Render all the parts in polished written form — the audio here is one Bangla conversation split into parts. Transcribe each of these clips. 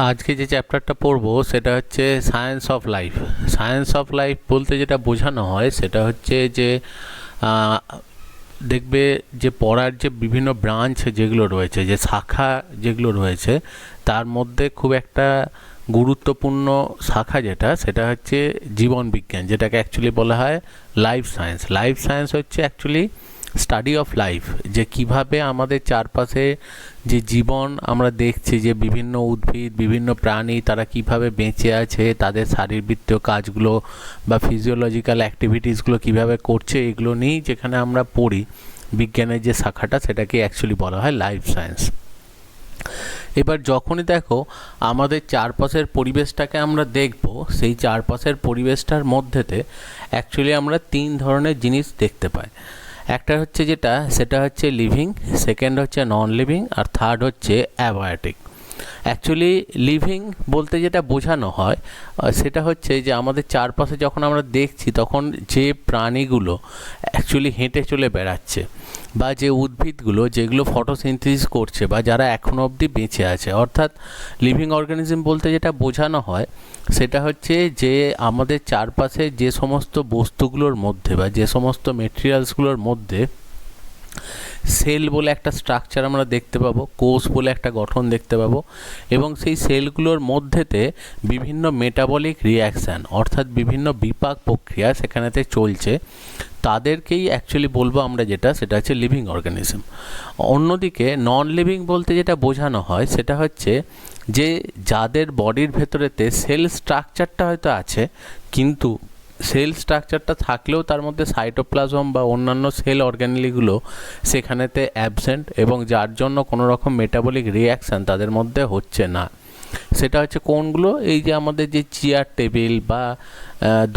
আজকে যে চ্যাপ্টারটা পড়বো সেটা হচ্ছে science of life. Science of life বলতে যেটা বোঝানো হয় সেটা হচ্ছে যে আহ, দেখবে যে পড়ার যে বিভিন্ন ব্রাঞ্চ যেগুলো রয়েছে, যে শাখা যেগুলো রয়েছে, তার মধ্যে খুব একটা গুরুত্বপূর্ণ শাখা যেটা সেটা হচ্ছে জীবন বিজ্ঞান, যেটাকে অ্যাকচুয়ালি বলা হয় লাইফ সায়েন্স। লাইফ সায়েন্স হচ্ছে অ্যাকচুয়ালি স্টাডি অফ লাইফ, যে কিভাবে আমাদের চারপাশে যে জীবন আমরা দেখছি, যে বিভিন্ন উদ্ভিদ, বিভিন্ন প্রাণী, তারা কিভাবে বেঁচে আছে, তাদের শারীরবৃত্তীয় কাজগুলো বা ফিজিওলজিক্যাল অ্যাক্টিভিটিসগুলো কিভাবে করছে, এগুলো নিয়েই যেখানে আমরা পড়ি বিজ্ঞানের যে শাখাটা, সেটাকে অ্যাকচুয়ালি বলা হয় লাইফ সায়েন্স। এবার যখনই দেখো আমাদের চারপাশের পরিবেশটাকে আমরা দেখব, সেই চারপাশের পরিবেশটার মধ্যেতে অ্যাকচুয়ালি আমরা তিন ধরনের জিনিস দেখতে পাই। একটা হচ্ছে যেটা সেটা হচ্ছে লিভিং, সেকেন্ড হচ্ছে নন লিভিং, আর থার্ড হচ্ছে অ্যাবায়োটিক। অ্যাকচুয়ালি লিভিং বলতে যেটা বোঝানো হয় সেটা হচ্ছে যে আমাদের চারপাশে যখন আমরা দেখছি তখন যে প্রাণীগুলো অ্যাকচুয়ালি হেঁটে চলে বেড়াচ্ছে, বা যে উদ্ভিদগুলো যেগুলো ফটোসিনথেসিস করছে, বা যারা এখনও অবধি বেঁচে আছে, অর্থাৎ লিভিং অর্গানিজম বলতে যেটা বোঝানো হয় সেটা হচ্ছে যে আমাদের চারপাশে যে সমস্ত বস্তুগুলোর মধ্যে বা যে সমস্ত মেটেরিয়ালসগুলোর মধ্যে সেল বলে একটা স্ট্রাকচার আমরা দেখতে পাবো, কোষ বলে একটা গঠন দেখতে পাবো, এবং সেই সেলগুলোর মধ্যেতে বিভিন্ন মেটাবলিক রিয়াকশান অর্থাৎ বিভিন্ন বিপাক প্রক্রিয়া সেখানেতে চলছে, তাদেরকেই অ্যাকচুয়ালি বলবো আমরা যেটা সেটা হচ্ছে লিভিং অর্গানিজম। অন্যদিকে নন লিভিং বলতে যেটা বোঝানো হয় সেটা হচ্ছে যে যাদের বডির ভেতরেতে সেল স্ট্রাকচারটা হয়তো আছে, কিন্তু সেল স্ট্রাকচারটা থাকলেও তার মধ্যে সাইটোপ্লাজম বা অন্যান্য সেল অর্গানেলিগুলো সেখানেতে অ্যাবসেন্ট, এবং যার জন্য কোনো রকম মেটাবলিক রিয়াকশান তাদের মধ্যে হচ্ছে না। সেটা হচ্ছে কোনগুলো? এই যে আমাদের যে চেয়ার টেবিল বা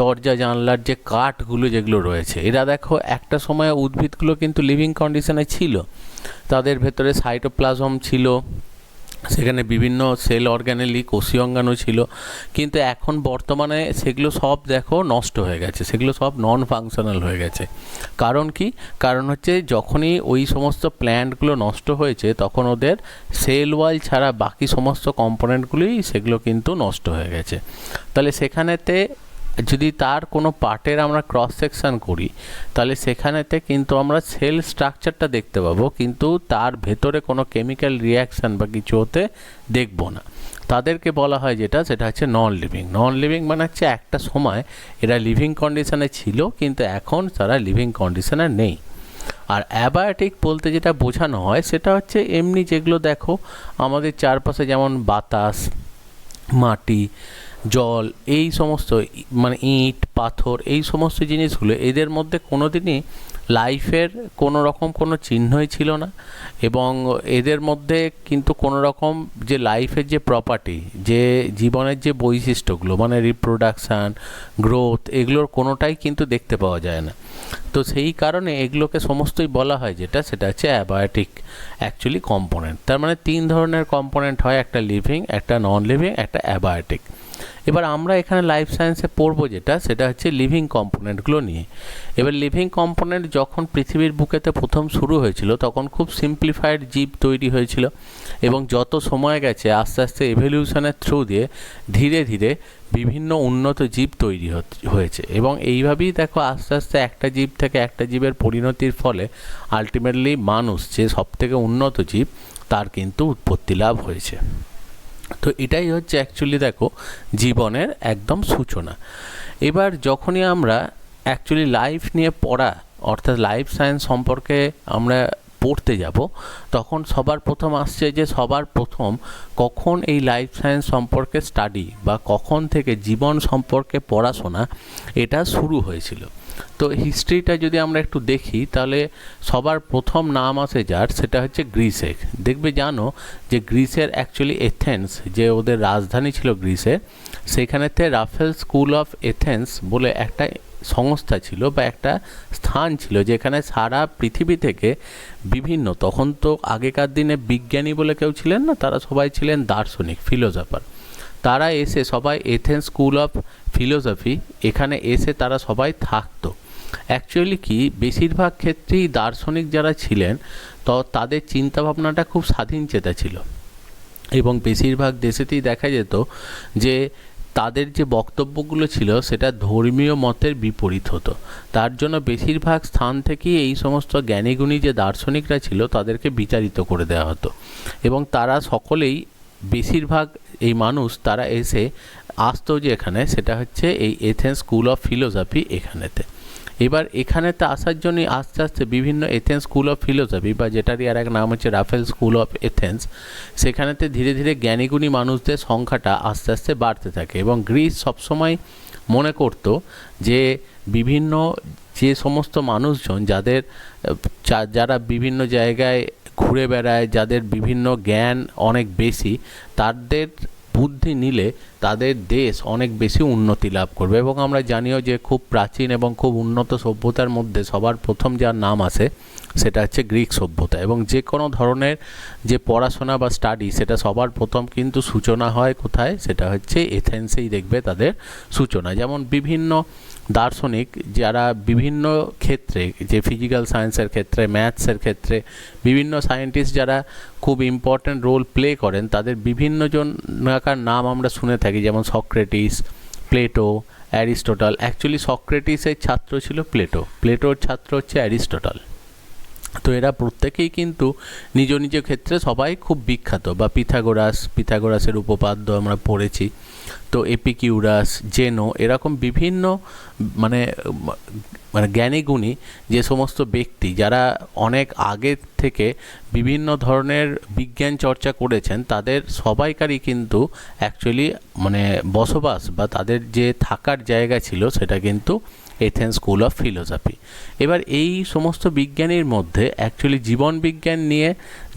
দরজা জানলার যে কাঠগুলো যেগুলো রয়েছে, এরা দেখো একটা সময় উদ্ভিদগুলো কিন্তু লিভিং কন্ডিশনে ছিল, তাদের ভেতরে সাইটোপ্লাজম ছিল, সেখানে বিভিন্ন সেল অর্গানেলি কোষীয় অঙ্গাণু ছিল, কিন্তু এখন বর্তমানে সেগুলো সব দেখো নষ্ট হয়ে গেছে, সেগুলো সব নন ফাংশনাল হয়ে গেছে। কারণ কি? কারণ হচ্ছে যখনই ওই সমস্ত প্ল্যান্টগুলো নষ্ট হয়েছে তখন ওদের সেল ওয়াল ছাড়া বাকি সমস্ত কম্পোনেন্টগুলোই সেগুলো কিন্তু নষ্ট হয়ে গেছে। তাহলে সেখানেতে যদি তার কোনো পার্টের আমরা ক্রস সেকশন করি তাহলে সেখানেতে কিন্তু আমরা সেল স্ট্রাকচারটা দেখতে পাবো, কিন্তু তার ভেতরে কোনো কেমিক্যাল রিয়াকশান বা কিছু হতে দেখব না। তাদেরকে বলা হয় যেটা সেটা হচ্ছে নন লিভিং। নন লিভিং মানে হচ্ছে একটা সময় এরা লিভিং কন্ডিশনে ছিল কিন্তু এখন তারা লিভিং কন্ডিশনে নেই। আর অ্যাবায়োটিক বলতে যেটা বোঝানো হয় সেটা হচ্ছে এমনি যেগুলো দেখো আমাদের চারপাশে, যেমন বাতাস, মাটি, জল, এই সমস্ত মানে ইট পাথর, এই সমস্ত জিনিসগুলো এদের মধ্যে কোনো দিনই লাইফের কোনো রকম কোনো চিহ্নই ছিল না, এবং এদের মধ্যে কিন্তু কোনো রকম যে লাইফের যে প্রপার্টি, যে জীবনের যে বৈশিষ্ট্যগুলো মানে রিপ্রোডাকশান, গ্রোথ, এগুলোর কোনোটাই কিন্তু দেখতে পাওয়া যায় না। তো সেই কারণে এগুলোকে সমস্তই বলা হয় যেটা সেটা হচ্ছে অ্যাবায়োটিক অ্যাকচুয়ালি কম্পোনেন্ট। তার মানে তিন ধরনের কম্পোনেন্ট হয়, একটা লিভিং, একটা নন লিভিং, একটা অ্যাবায়োটিক। এবার আমরা এখানে লাইফ সায়েন্সে পড়বো যেটা সেটা হচ্ছে লিভিং কম্পোনেন্টগুলো নিয়ে। এবার লিভিং কম্পোনেন্ট যখন পৃথিবীর বুকেতে প্রথম শুরু হয়েছিল তখন খুব সিম্পলিফাইড জীব তৈরি হয়েছিল, এবং যত সময় গেছে আস্তে আস্তে এভলিউশনের থ্রু দিয়ে ধীরে ধীরে বিভিন্ন উন্নত জীব তৈরি হয়েছে, এবং এইভাবেই দেখো আস্তে আস্তে একটা জীব থেকে একটা জীবের পরিণতির ফলে আলটিমেটলি মানুষ, যে সবথেকে উন্নত জীব, তার কিন্তু উৎপত্তি লাভ হয়েছে। তো এটাই হচ্ছে অ্যাকচুয়ালি দেখো জীবনের একদম সূচনা। এবার যখনই আমরা অ্যাকচুয়ালি লাইফ নিয়ে পড়া অর্থাৎ লাইফ সায়েন্স সম্পর্কে আমরা পড়তে যাব, তখন সবার প্রথম আসছে যে সবার প্রথম কখন এই লাইফ সায়েন্স সম্পর্কে স্টাডি বা কখন থেকে জীবন সম্পর্কে পড়াশোনা এটা শুরু হয়েছিল। তো হিস্ট্রিটা যদি আমরা একটু দেখি তাহলে সবার প্রথম নাম আসে যার সেটা হচ্ছে গ্রিসের। দেখবে জানো যে গ্রিসের অ্যাকচুয়ালি এথেন্স, যে ওদের রাজধানী ছিল গ্রিসের, সেখানেতে রাফেল স্কুল অফ এথেন্স বলে একটা সংস্থা ছিল বা একটা স্থান ছিল, যেখানে সারা পৃথিবী থেকে বিভিন্ন, তখন তো আগেকার দিনে বিজ্ঞানী বলে কেউ ছিলেন না, তারা সবাই ছিলেন দার্শনিক, ফিলোসফার। তারা এসে সবাই এথেন্স স্কুল অফ ফিলোসফি, এখানে এসে তারা সবাই থাকতো। অ্যাকচুয়ালি কি বেশিরভাগ ক্ষেত্রেই দার্শনিক যারা ছিলেন তো তাদের চিন্তাভাবনাটা খুব স্বাধীন চেতা ছিল, এবং বেশিরভাগ দেশেতেই দেখা যেত যে তাদের যে বক্তব্যগুলো ছিল সেটা ধর্মীয় মতের বিপরীত হতো। তার জন্য বেশিরভাগ স্থান থেকেই এই সমস্ত জ্ঞানীগুণী যে দার্শনিকরা ছিল তাদেরকে বিচারিত করে দেওয়া হতো, এবং তারা সকলেই বেশিরভাগ এই মানুষ তারা এসে আসতো যে এখানে, সেটা হচ্ছে এই এথেন্স স্কুল অফ ফিলোসফি এখানেতে। এবার এখানেতে আসার জন্যই আস্তে আস্তে বিভিন্ন এথেন্স স্কুল অফ ফিলোসফি, বা যেটারই আর এক নাম হচ্ছে রাফেল স্কুল অফ এথেন্স, সেখানেতে ধীরে ধীরে জ্ঞানীগুণী মানুষদের সংখ্যাটা আস্তে আস্তে বাড়তে থাকে। এবং গ্রিস সবসময় মনে করত যে বিভিন্ন যে সমস্ত মানুষজন যারা বিভিন্ন জায়গায় ঘুরে বেড়ায়, যাদের বিভিন্ন জ্ঞান অনেক বেশি, তাদের বুদ্ধি নিলে তাদের দেশ অনেক বেশি উন্নতি লাভ করবে। এবং আমরা জানিও যে খুব প্রাচীন এবং খুব উন্নত সভ্যতার মধ্যে সবার প্রথম যার নাম আসে সেটা হচ্ছে গ্রিক সভ্যতা। এবং যে কোনো ধরনের যে পড়াশোনা বা স্টাডি, সেটা সবার প্রথম কিন্তু সূচনা হয় কোথায়, সেটা হচ্ছে এথেন্সেই দেখবে তাদের সূচনা। যেমন বিভিন্ন দার্শনিক যারা বিভিন্ন ক্ষেত্রে, যে ফিজিক্যাল সায়েন্সের ক্ষেত্রে, ম্যাথসের ক্ষেত্রে বিভিন্ন সায়েন্টিস্ট যারা খুব ইম্পর্ট্যান্ট রোল প্লে করেন, তাদের বিভিন্ন জনকার নাম আমরা শুনে থাকি, যেমন সক্রেটিস, প্লেটো, অ্যারিস্টটল। অ্যাকচুয়ালি সক্রেটিসের ছাত্র ছিল প্লেটো, প্লেটোর ছাত্র হচ্ছে অ্যারিস্টটল। তো এরা প্রত্যেকেই কিন্তু নিজ নিজ ক্ষেত্রে সবাই খুব বিখ্যাত। বা পিথাগোরাসের উপপাদ্য আমরা পড়েছি। তো এপিকিউরাস, জেনো, এরকম বিভিন্ন মানে মানে জ্ঞানীগুণী যে সমস্ত ব্যক্তি যারা অনেক আগে থেকে বিভিন্ন ধরনের বিজ্ঞান চর্চা করেছেন, তাদের সবাইকারই কিন্তু অ্যাকচুয়ালি মানে বসবাস বা তাদের যে থাকার জায়গা ছিল সেটা কিন্তু এথেন্স স্কুল অফ ফিলোসফি। এবার এই সমস্ত বিজ্ঞানীর মধ্যে অ্যাকচুয়ালি জীবন বিজ্ঞান নিয়ে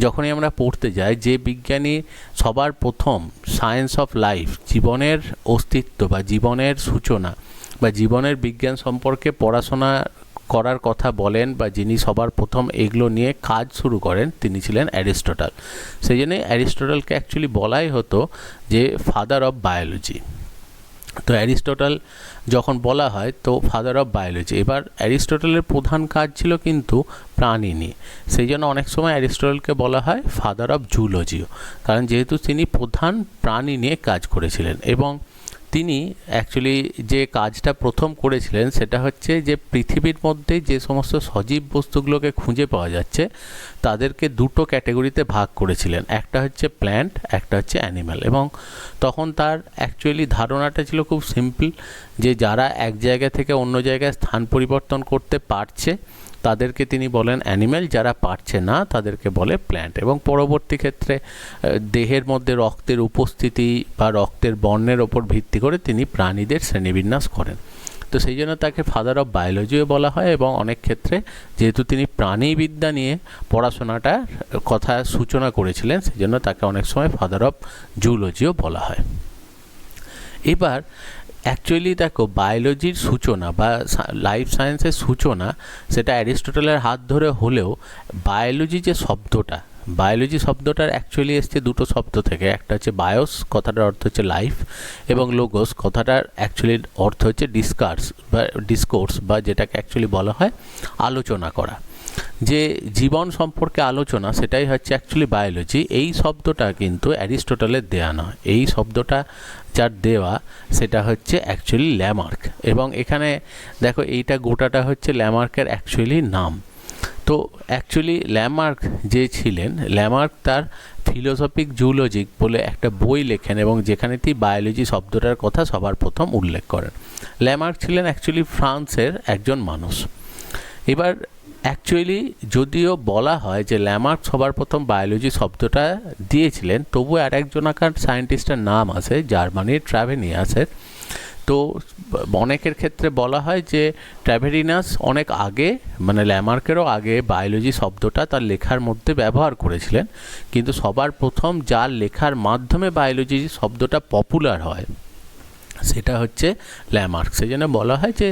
যখনই আমরা পড়তে যাই, যে বিজ্ঞানী সবার প্রথম সায়েন্স অফ লাইফ, জীবনের অস্তিত্ব বা জীবনের সূচনা বা জীবনের বিজ্ঞান সম্পর্কে পড়াশোনা করার কথা বলেন, বা যিনি সবার প্রথম এগুলো নিয়ে কাজ শুরু করেন, তিনি ছিলেন অ্যারিস্টটল। সেই জন্যে অ্যারিস্টটলকে অ্যাকচুয়ালি বলাই হতো যে ফাদার অফ বায়োলজি। তো অ্যারিস্টটল যখন বলা হয় তো ফাদার অফ বায়োলজি। এবার অ্যারিস্টটলের প্রধান কাজ ছিল কিন্তু প্রাণী নিয়ে, সেই জন্য অনেক সময় অ্যারিস্টটলকে বলা হয় ফাদার অফ জুলজিও, কারণ যেহেতু তিনি প্রধান প্রাণী নিয়ে কাজ করেছিলেন। এবং তিনি অ্যাকচুয়ালি যে কাজটা প্রথম করেছিলেন সেটা হচ্ছে যে পৃথিবীর মধ্যে যে সমস্ত সজীব বস্তুগুলোকে খুঁজে পাওয়া যাচ্ছে তাদেরকে দুটো ক্যাটাগরিতে ভাগ করেছিলেন, একটা হচ্ছে প্ল্যান্ট, একটা হচ্ছে অ্যানিম্যাল। এবং তখন তার অ্যাকচুয়ালি ধারণাটা ছিল খুব সিম্পল, যে যারা এক জায়গা থেকে অন্য জায়গায় স্থান পরিবর্তন করতে পারছে তাদেরকে তিনি বলেন অ্যানিম্যাল, যারা পারছে না তাদেরকে বলে প্ল্যান্ট। এবং পরবর্তী ক্ষেত্রে দেহের মধ্যে রক্তের উপস্থিতি বা রক্তের বর্ণের ওপর ভিত্তি করে তিনি প্রাণীদের শ্রেণীবিন্যাস করেন। তো সেই জন্য তাকে ফাদার অফ বায়োলজিও বলা হয়। এবং অনেক ক্ষেত্রে যেহেতু তিনি প্রাণীবিদ্যা নিয়ে পড়াশোনাটার কথা সূচনা করেছিলেন, সেই জন্য তাকে অনেক সময় ফাদার অফ জুলজিও বলা হয়। এবার অ্যাকচুয়ালি দেখো, বায়োলজির সূচনা বা লাইফ সায়েন্সের সূচনা সেটা অ্যারিস্টটলের হাত ধরে হলেও বায়োলজি যে শব্দটা, বায়োলজি শব্দটার অ্যাকচুয়ালি এসছে দুটো শব্দ থেকে। একটা হচ্ছে বায়োস, কথাটার অর্থ হচ্ছে লাইফ, এবং লোগোস কথাটার অ্যাকচুয়ালি অর্থ হচ্ছে ডিসকোর্স বা যেটাকে অ্যাকচুয়ালি বলা হয় আলোচনা করা। যে জীবন সম্পর্কে আলোচনা, সেটাই হচ্ছে অ্যাকচুয়ালি বায়োলজি। এই শব্দটা কিন্তু অ্যারিস্টটলের দেয়া নয়, এই শব্দটা যার দেওয়া সেটা হচ্ছে অ্যাকচুয়ালি ল্যামার্ক। এবং এখানে দেখো এইটা গোটাটা হচ্ছে ল্যামার্কের অ্যাকচুয়ালি নাম। তো অ্যাকচুয়ালি ল্যামার্ক যে ছিলেন, ল্যামার্ক তার ফিলোসফিক জুলজিক বলে একটা বই লেখেন, এবং যেখানে তিনি বায়োলজি শব্দটার কথা সবার প্রথম উল্লেখ করেন। ল্যামার্ক ছিলেন অ্যাকচুয়ালি ফ্রান্সের একজন মানুষ। এবার অ্যাকচুয়ালি যদিও বলা হয় যে ল্যামার্ক সবার প্রথম বায়োলজি শব্দটা দিয়েছিলেন, তবু আর একজনাকার সায়েন্টিস্টের নাম আছে জার্মানির ট্র্যাভেনিয়াসের। তো অনেকের ক্ষেত্রে বলা হয় যে ট্র্যাভেরিনাস অনেক আগে, মানে ল্যামার্কেরও আগে বায়োলজি শব্দটা তার লেখার মধ্যে ব্যবহার করেছিলেন, কিন্তু সবার প্রথম যার লেখার মাধ্যমে বায়োলজি শব্দটা পপুলার হয় সেটা হচ্ছে ল্যামার্ক। সেই জন্য বলা হয় যে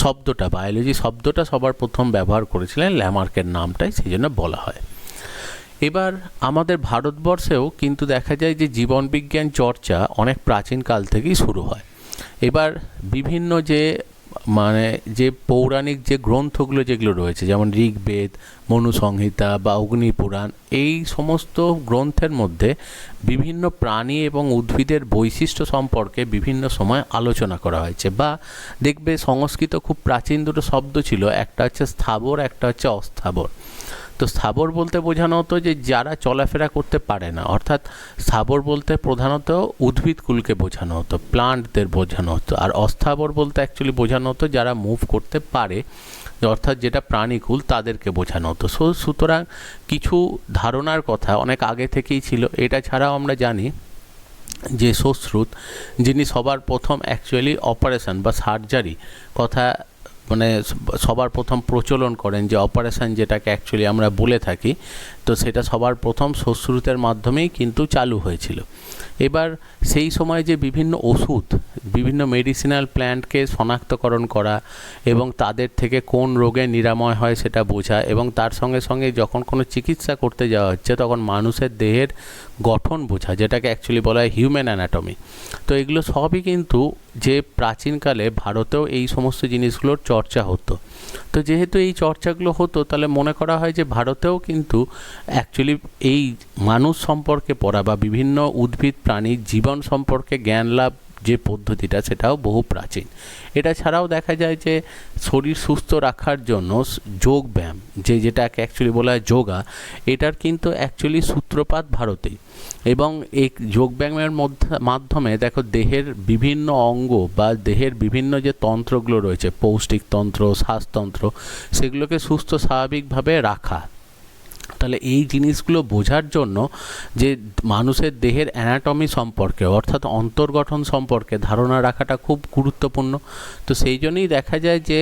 শব্দটা, বায়োলজি শব্দটা সবার প্রথম ব্যবহার করেছিলেন ল্যামার্কের নামটাই, সেই জন্য বলা হয়। এবার আমাদের ভারতবর্ষেও কিন্তু দেখা যায় যে জীবনবিজ্ঞান চর্চা অনেক প্রাচীনকাল থেকেই শুরু হয়। এবার বিভিন্ন যে মানে যে পৌরাণিক যে গ্রন্থগুলো যেগুলো রয়েছে, যেমন ঋগ্বেদ, মনু সংহিতা বা অগ্নিপুরাণ, এই সমস্ত গ্রন্থের মধ্যে বিভিন্ন প্রাণী এবং উদ্ভিদের বৈশিষ্ট্য সম্পর্কে বিভিন্ন সময় আলোচনা করা হয়েছে। বা দেখবে সংস্কৃত খুব প্রাচীন দুটো শব্দ ছিল, একটা হচ্ছে স্থাবর, একটা হচ্ছে অস্থাবর। তো স্থাবর বলতে বোঝানো হতো যে যারা চলাফেরা করতে পারে না, অর্থাৎ স্থাবর বলতে প্রধানত উদ্ভিদকুলকে বোঝানো হতো, প্লান্টদের বোঝানো হতো। আর অস্থাবর বলতে অ্যাকচুয়ালি বোঝানো হতো যারা মুভ করতে পারে, অর্থাৎ যেটা প্রাণীকুল, তাদেরকে বোঝানো হতো। সুতরাং কিছু ধারণার কথা অনেক আগে থেকেই ছিল। এটা ছাড়াও আমরা জানি যে সুশ্রুত, যিনি সবার প্রথম অ্যাকচুয়ালি অপারেশন বা সার্জারি কথা মানে সবার প্রথম প্রচলন করেন, যে অপারেশন যেটাকে অ্যাকচুয়ালি আমরা বলে থাকি, তো সেটা সবার প্রথম সুশ্রুতের মাধ্যমেই কিন্তু চালু হয়েছিল। এবার সেই সময় যে বিভিন্ন ওষুধ, বিভিন্ন মেডিসিনাল প্ল্যান্টকে শনাক্তকরণ করা এবং তাদের থেকে কোন রোগে নিরাময় হয় সেটা বোঝা, এবং তার সঙ্গে সঙ্গে যখন কোনো চিকিৎসা করতে যাওয়া হচ্ছে তখন মানুষের দেহের গঠন বোঝা, যেটাকে অ্যাকচুয়ালি বলা হয় হিউম্যান অ্যানাটমি। তো এগুলো সবই কিন্তু যে প্রাচীনকালে ভারতেও এই সমস্ত জিনিসগুলোর চর্চা হতো। তো যেহেতু এই চর্চাগুলো হতো, তাহলে মনে করা হয় যে ভারতেও কিন্তু অ্যাকচুয়ালি এই মানুষ সম্পর্কে পড়া বা বিভিন্ন উদ্ভিদ প্রাণীর জীবন সম্পর্কে জ্ঞান লাভ যে পদ্ধতিটা, সেটাও বহু প্রাচীন। এটা ছাড়াও দেখা যায় যে শরীর সুস্থ রাখার জন্য যোগ ব্যায়াম, যেটাকে অ্যাকচুয়ালি বলা হয় যোগা, এটার কিন্তু অ্যাকচুয়ালি সূত্রপাত ভারতেই। এবং এই যোগব্যায়ামের মাধ্যমে দেখো দেহের বিভিন্ন অঙ্গ বা দেহের বিভিন্ন যে তন্ত্রগুলো রয়েছে, পৌষ্টিক তন্ত্র, শ্বাসতন্ত্র, সেগুলোকে সুস্থ স্বাভাবিকভাবে রাখা। তাহলে এই জিনিসগুলো বোঝার জন্য যে মানুষের দেহের অ্যানাটমি সম্পর্কে, অর্থাৎ অন্তর্গঠন সম্পর্কে ধারণা রাখাটা খুব গুরুত্বপূর্ণ। তো সেই জন্যই দেখা যায় যে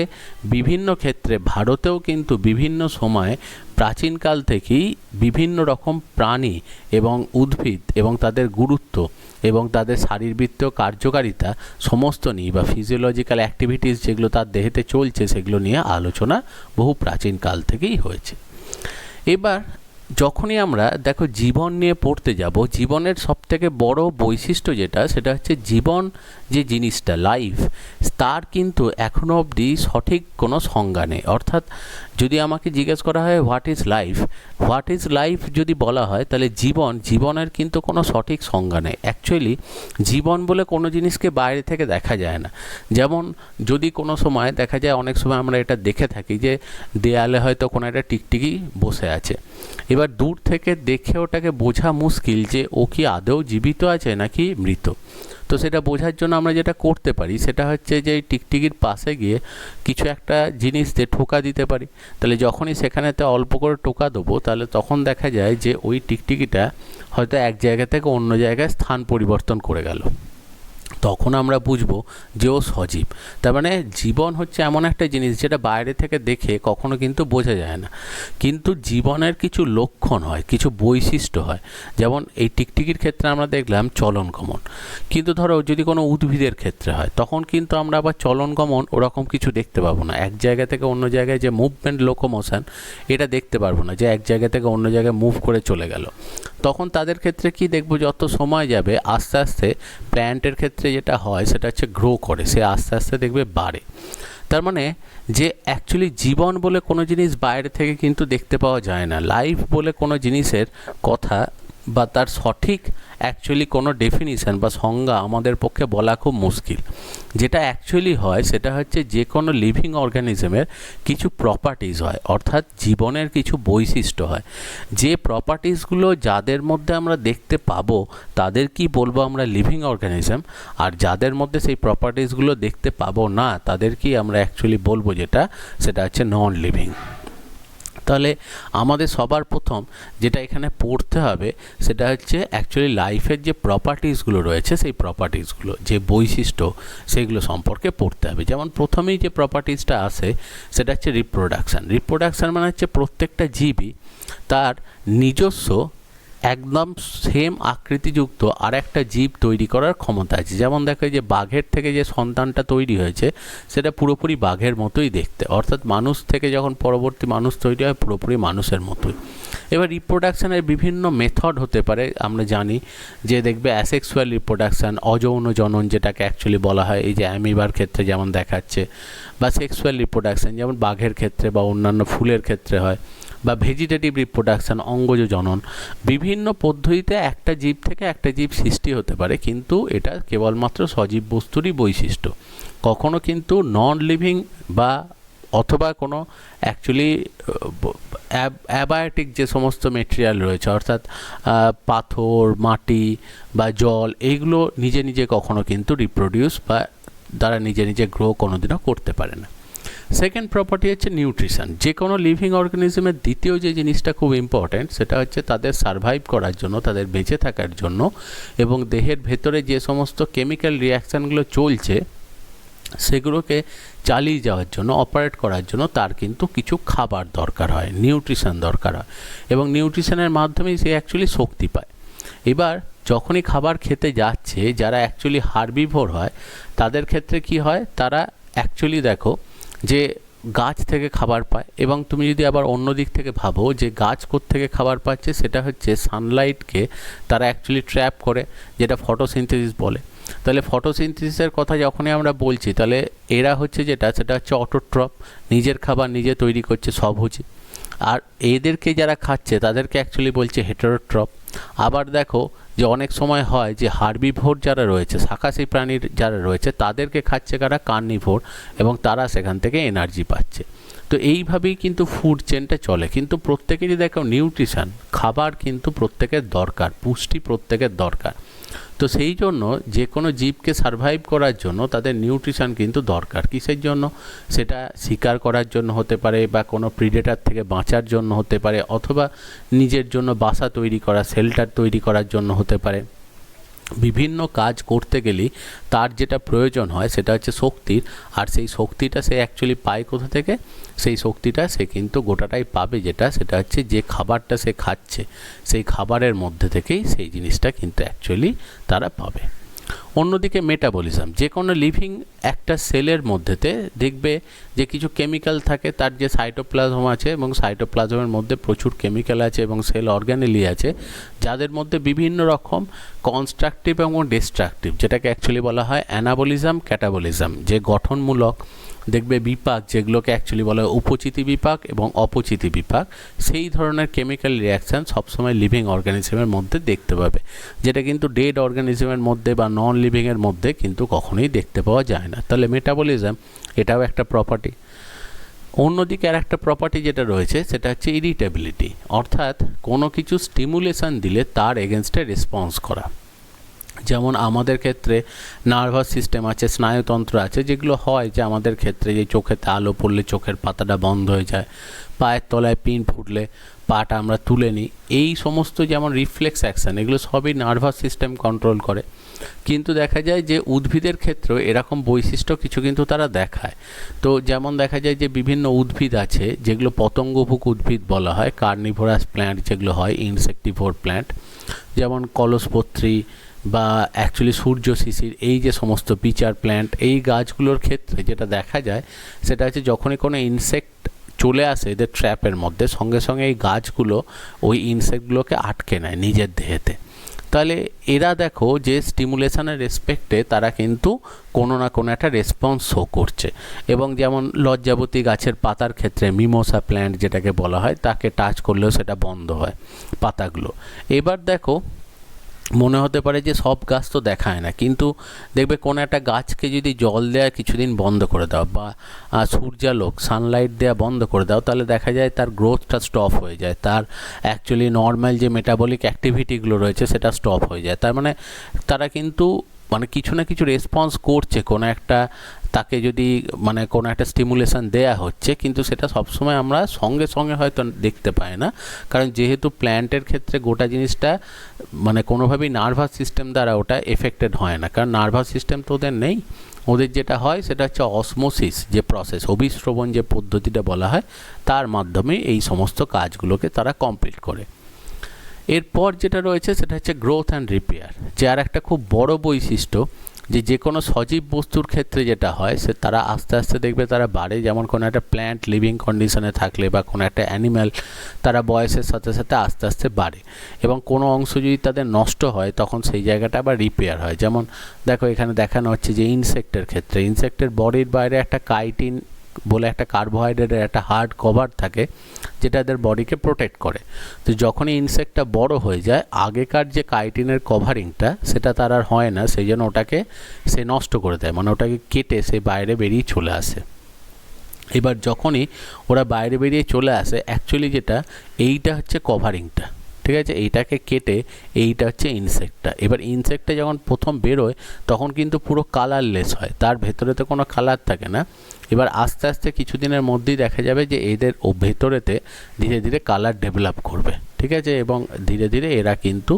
বিভিন্ন ক্ষেত্রে ভারতেও কিন্তু বিভিন্ন সময় প্রাচীনকাল থেকেই বিভিন্ন রকম প্রাণী এবং উদ্ভিদ এবং তাদের গুরুত্ব এবং তাদের শারীরবৃত্তীয় কার্যকারিতা সমস্ত নিয়ে, বা ফিজিওলজিক্যাল অ্যাক্টিভিটিস যেগুলো তার দেহেতে চলছে, সেগুলো নিয়ে আলোচনা বহু প্রাচীনকাল থেকেই হয়েছে। এবার যখনই আমরা দেখো জীবন নিয়ে পড়তে যাব, জীবনের সবথেকে বড় বৈশিষ্ট্য যেটা, সেটা হচ্ছে জীবন যে জিনিসটা, লাইফ, তার কিন্তু এখনও অবধি সঠিক কোনো সংজ্ঞা নেই। অর্থাৎ যদি আমাকে জিজ্ঞেস করা হয় হোয়াট ইজ লাইফ যদি বলা হয়, তাহলে জীবনের কিন্তু কোনো সঠিক সংজ্ঞা নেই। অ্যাকচুয়ালি জীবন বলে কোনো জিনিসকে বাইরে থেকে দেখা যায় না। যেমন যদি কোনো সময় দেখা যায়, অনেক সময় আমরা এটা দেখে থাকি যে দেয়ালে হয়তো কোনো একটা টিকটিকি বসে আছে, এবার দূর থেকে দেখে ওটাকে বোঝা মুশকিল যে ও কি আদৌ জীবিত আছে নাকি মৃত। তো সেটা বোঝার জন্য আমরা যেটা করতে পারি সেটা হচ্ছে যে এই টিকটিকির পাশে গিয়ে কিছু একটা জিনিস দিয়ে ঠোকা দিতে পারি। তাহলে যখনই সেখানেতে অল্প করে টোকা দেবো, তাহলে তখন দেখা যায় যে ওই টিকটিকিটা হয়তো এক জায়গা থেকে অন্য জায়গায় স্থান পরিবর্তন করে গেল। তখন আমরা বুঝবো যে ও সজীব। তার মানে জীবন হচ্ছে এমন একটা জিনিস যেটা বাইরে থেকে দেখে কখনো কিন্তু বোঝা যায় না, কিন্তু জীবনের কিছু লক্ষণ হয়, কিছু বৈশিষ্ট্য হয়। যেমন এই টিকটিকির ক্ষেত্রে আমরা দেখলাম চলন গমন, কিন্তু ধরো যদি কোনো উদ্ভিদের ক্ষেত্রে হয়, তখন কিন্তু আমরা আবার চলন গমন ওরকম কিছু দেখতে পাবো না। এক জায়গা থেকে অন্য জায়গায় যে মুভমেন্ট, লোকোমোশন, এটা দেখতে পারবো না যে এক জায়গা থেকে অন্য জায়গায় মুভ করে চলে গেল। তখন তাদের ক্ষেত্রে কি দেখবো, যত সময় যাবে আস্তে আস্তে প্ল্যান্টের ক্ষেত্রে যেটা হয় সেটা হচ্ছে গ্রো করে, সে আস্তে আস্তে দেখবে বাড়ে। তার মানে যে অ্যাকচুয়ালি জীবন বলে কোনো জিনিস বাইরে থেকে কিন্তু দেখতে পাওয়া যায় না। লাইফ বলে কোনো জিনিসের কথা বা তার সঠিক অ্যাকচুয়ালি কোনো ডেফিনিশন বা সংজ্ঞা আমাদের পক্ষে বলা খুব মুশকিল। যেটা অ্যাকচুয়ালি হয় সেটা হচ্ছে যে কোনো লিভিং অর্গানিজমের কিছু প্রপার্টিজ হয়, অর্থাৎ জীবনের কিছু বৈশিষ্ট্য হয়। যে প্রপার্টিসগুলো যাদের মধ্যে আমরা দেখতে পাবো তাদের কি বলবো আমরা লিভিং অর্গানিজম, আর যাদের মধ্যে সেই প্রপার্টিসগুলো দেখতে পাবো না তাদের কি আমরা অ্যাকচুয়ালি বলবো সেটা হচ্ছে নন লিভিং। তাহলে আমাদের সবার প্রথম যেটা এখানে পড়তে হবে সেটা হচ্ছে অ্যাকচুয়ালি লাইফের যে প্রপার্টিসগুলো রয়েছে, সেই প্রপার্টিসগুলো যে বৈশিষ্ট্য, সেগুলো সম্পর্কে পড়তে হবে। যেমন প্রথমেই যে প্রপার্টিসটা আসে সেটা হচ্ছে রিপ্রোডাকশান মানে হচ্ছে প্রত্যেকটা জীবই তার নিজস্ব একদম সেম আকৃতিযুক্ত আর একটা জীব তৈরি করার ক্ষমতা আছে। যেমন দেখো যে বাঘের থেকে যে সন্তানটা তৈরি হয়েছে সেটা পুরোপুরি বাঘের মতোই দেখতে, অর্থাৎ মানুষ থেকে যখন পরবর্তী মানুষ তৈরি হয় পুরোপুরি মানুষের মতোই। এবার রিপ্রোডাকশানের বিভিন্ন মেথড হতে পারে। আমরা জানি যে দেখবে অ্যাসেক্সুয়াল রিপ্রোডাকশান, অযৌন জনন যেটাকে অ্যাকচুয়ালি বলা হয়, এই যে অ্যামিবার ক্ষেত্রে যেমন দেখাচ্ছে, বা সেক্সুয়াল রিপ্রোডাকশান যেমন বাঘের ক্ষেত্রে বা অন্যান্য ফুলের ক্ষেত্রে হয়, বা ভেজিটেটিভ রিপ্রোডাকশান অঙ্গজ জনন। বিভিন্ন পদ্ধতিতে একটা জীব থেকে একটা জীব সৃষ্টি হতে পারে, কিন্তু এটা কেবলমাত্র সজীব বস্তুরই বৈশিষ্ট্য। কখনো কিন্তু নন লিভিং বা অথবা কোনো অ্যাকচুয়ালি অ্যাবায়োটিক যে সমস্ত মেটেরিয়াল রয়েছে, অর্থাৎ পাথর, মাটি বা জল, এইগুলো নিজে নিজে কখনো কিন্তু রিপ্রোডিউস বা তারা নিজে নিজে গ্রো কোনোদিনও করতে পারে না। সেকেন্ড প্রপার্টি হচ্ছে নিউট্রিশন। যে কোনো লিভিং অর্গানিজমের দ্বিতীয় যে জিনিসটা খুব ইম্পর্ট্যান্ট সেটা হচ্ছে তাদের সারভাইভ করার জন্য, তাদের বেঁচে থাকার জন্য এবং দেহের ভেতরে যে সমস্ত কেমিক্যাল রিয়াকশানগুলো চলছে সেগুলোকে চালিয়ে যাওয়ার জন্য, অপারেট করার জন্য তার কিন্তু কিছু খাবার দরকার হয়, নিউট্রিশন দরকার হয়, এবং নিউট্রিশনের মাধ্যমেই সে অ্যাকচুয়ালি শক্তি পায়। এবার যখনই খাবার খেতে যাচ্ছে, যারা অ্যাকচুয়ালি হার্বিভোর হয় তাদের ক্ষেত্রে কি হয়, তারা অ্যাকচুয়ালি দেখো যে গাছ থেকে খাবার পায়। এবং তুমি যদি আবার অন্য দিক থেকে ভাবো যে গাছ কোত্থেকে খাবার পাচ্ছে, সেটা হচ্ছে সানলাইটকে তারা অ্যাকচুয়ালি ট্র্যাপ করে, যেটা ফটোসিনথেসিস বলে। তাহলে ফটোসিনথেসিসের কথা যখনই আমরা বলছি, তাহলে এরা হচ্ছে যেটা, সেটা হচ্ছে অটোট্রপ, নিজের খাবার নিজে তৈরি করছে স্বভোজী। আর এদেরকে যারা খাচ্ছে তাদেরকে অ্যাকচুয়ালি বলছে হেটেরোট্রপ। আবার দেখো যে অনেক সময় হয় যে হার্বিভোর যারা রয়েছে, শাকাশী প্রাণীর যারা রয়েছে, তাদেরকে খাচ্ছে কারা, কার্নিভোর, এবং তারা সেখান থেকে এনার্জি পাচ্ছে। তো এইভাবেই কিন্তু ফুড চেনটা চলে। কিন্তু প্রত্যেকেরই দেখো নিউট্রিশন, খাবার কিন্তু প্রত্যেকের দরকার, পুষ্টি প্রত্যেকের দরকার। তো সেই জন্য যে কোনো জীবকে সারভাইভ করার জন্য তাদের নিউট্রিশন কিন্তু দরকার। কিসের জন্য? সেটা শিকার করার জন্য হতে পারে, বা কোনো প্রিডেটার থেকে বাঁচার জন্য হতে পারে, অথবা নিজের জন্য বাসা তৈরি করা, শেল্টার তৈরি করার জন্য হতে পারে। বিভিন্ন কাজ করতে গেলেই তার যেটা প্রয়োজন হয় সেটা হচ্ছে শক্তির। আর সেই শক্তিটা সে অ্যাকচুয়ালি পায় কোথা থেকে? সেই শক্তিটা সে কিন্তু গোটাটাই পাবে, সেটা হচ্ছে যে খাবারটা সে খাচ্ছে সেই খাবারের মধ্যে থেকেই সেই জিনিসটা কিন্তু অ্যাকচুয়ালি তারা পাবে। অন্যদিকে মেটাবলিজম, যে কোনো লিভিং একটা সেলের মধ্যেতে দেখবে যে কিছু কেমিক্যাল থাকে, তার যে সাইটোপ্লাজম আছে এবং সাইটোপ্লাজমের মধ্যে প্রচুর কেমিক্যাল আছে এবং সেল অর্গানেলি আছে, যাদের মধ্যে বিভিন্ন রকম কনস্ট্রাকটিভ এবং ডিস্ট্রাকটিভ, যেটাকে অ্যাকচুয়ালি বলা হয় অ্যানাবলিজম, ক্যাটাবলিজম, যে গঠনমূলক দেখবে বিপাক, যেগুলোকে অ্যাকচুয়ালি বলা হয় উপচিতি বিপাক এবং অপচিতি বিপাক, সেই ধরনের কেমিক্যাল রিয়াকশান সবসময় লিভিং অর্গানিজমের মধ্যে দেখতে পাবে, যেটা কিন্তু ডেড অর্গানিজমের মধ্যে বা নন লিভিংয়ের মধ্যে কিন্তু কখনোই দেখতে পাওয়া যায় না। তাহলে মেটাবলিজম এটাও একটা প্রপার্টি। অন্যদিকে আর একটা প্রপার্টি যেটা রয়েছে সেটা হচ্ছে ইরিটেবিলিটি, অর্থাৎ কোনো কিছু স্টিমুলেশন দিলে তার এগেনস্টে রেসপন্স করা। যেমন আমাদের ক্ষেত্রে নার্ভাস সিস্টেম আছে, স্নায়ুতন্ত্র আছে, যেগুলো হয় যে আমাদের ক্ষেত্রে যে চোখেতে আলো পড়লে চোখের পাতাটা বন্ধ হয়ে যায়, পায়ের তলায় পিন ফুটলে পাটা আমরা তুলে নিই, এই সমস্ত যেমন রিফ্লেক্স অ্যাকশান, এগুলো সবই নার্ভাস সিস্টেম কন্ট্রোল করে। কিন্তু দেখা যায় যে উদ্ভিদের ক্ষেত্রেও এরকম বৈশিষ্ট্য কিছু কিন্তু তারা দেখায়। তো যেমন দেখা যায় যে বিভিন্ন উদ্ভিদ আছে যেগুলো পতঙ্গভুক উদ্ভিদ বলা হয়, কার্নিভোরাস প্ল্যান্ট যেগুলো হয়, ইনসেক্টিভোর প্ল্যান্ট, যেমন কলসপত্রী বা অ্যাকচুয়ালি সূর্য শিশির, এই যে সমস্ত পিচার প্ল্যান্ট, এই গাছগুলোর ক্ষেত্রে যেটা দেখা যায় সেটা হচ্ছে যখনই কোনো ইনসেক্ট চলে আসে এদের ট্র্যাপের মধ্যে, সঙ্গে সঙ্গে এই গাছগুলো ওই ইনসেক্টগুলোকে আটকে নেয় নিজের দেহেতে। তাহলে এরা দেখো যে স্টিমুলেশনের রেসপেক্টে তারা কিন্তু কোনো না কোনো একটা রেসপন্স শো করছে। এবং যেমন লজ্জাবতী গাছের পাতার ক্ষেত্রে মিমোসা প্ল্যান্ট যেটাকে বলা হয়, তাকে টাচ করলেও সেটা বন্ধ হয় পাতাগুলো। এবার দেখো মনে হতে পারে যে সব গাছ তো দেখায় না, কিন্তু দেখবে কোনো একটা গাছকে যদি জল দেওয়া কিছুদিন বন্ধ করে দাও বা সূর্যালোক সানলাইট দেওয়া বন্ধ করে দাও, তাহলে দেখা যায় তার গ্রোথটা স্টপ হয়ে যায়, তার অ্যাকচুয়ালি নর্মাল যে মেটাবলিক অ্যাক্টিভিটিগুলো রয়েছে সেটা স্টপ হয়ে যায়। তার মানে তারা কিন্তু কিছু না কিছু রেসপন্স করছে, কোনো একটা তাকে যদি কোনো একটা স্টিমুলেশন দেয়া হচ্ছে, কিন্তু সেটা সবসময় আমরা সঙ্গে সঙ্গে হয়তো দেখতে পাই না, কারণ যেহেতু প্ল্যান্টের ক্ষেত্রে গোটা জিনিসটা কোনোভাবেই নার্ভাস সিস্টেম দ্বারা ওটা এফেক্টেড হয় না, কারণ নার্ভাস সিস্টেম তো ওদের নেই। ওদের যেটা হয় সেটা হচ্ছে অসমোসিস যে প্রসেস, অভিস্রবণ যে পদ্ধতিটা বলা হয়, তার মাধ্যমে এই সমস্ত কাজগুলোকে তারা কমপ্লিট করে। এরপর যেটা রয়েছে সেটা হচ্ছে গ্রোথ অ্যান্ড রিপেয়ার, যার একটা খুব বড় বৈশিষ্ট্য যে কোনো সজীব বস্তুর ক্ষেত্রে যেটা হয় সে তারা আস্তে আস্তে দেখবে তারা বাড়ে। যেমন কোনো একটা প্ল্যান্ট লিভিং কন্ডিশনে থাকলে বা কোনো একটা অ্যানিম্যাল তারা বয়সের সাথে সাথে আস্তে আস্তে বাড়ে, এবং কোনো অংশ যদি তাদের নষ্ট হয় তখন সেই জায়গাটা আবার রিপেয়ার হয়। যেমন দেখো এখানে দেখানো হচ্ছে যে ইনসেক্টের ক্ষেত্রে ইনসেক্টের বডির বাইরে একটা কাইটিন বলে একটা কার্বোহাইড্রেটের একটা হার্ড কভার থাকে যেটা এদের বডিকে প্রোটেক্ট করে। তো যখনই ইনসেক্টটা বড় হয়ে যায় আগেকার যে কাইটিনের কভারিংটা সেটা তার আর হয় না, সেই জন্য ওটাকে সে নষ্ট করে দেয়, মানে ওটাকে কেটে সে বাইরে বেরিয়ে চলে আসে। এবার যখনই ওরা বাইরে বেরিয়ে চলে আসে অ্যাকচুয়ালি যেটা এইটা হচ্ছে কভারিংটা, ঠিক আছে, এইটাকে কেটে এইটা হচ্ছে ইনসেক্টটা। এবার ইনসেক্টটা যখন প্রথম বেরোয় তখন কিন্তু পুরো কালারলেস হয়, তার ভেতরেতে কোনো কালার থাকে না। এবার আস্তে আস্তে কিছুদিনের মধ্যেই দেখা যাবে যে এদের ভেতরেতে ধীরে ধীরে কালার ডেভেলপ করবে, ঠিক আছে, এবং ধীরে ধীরে এরা কিন্তু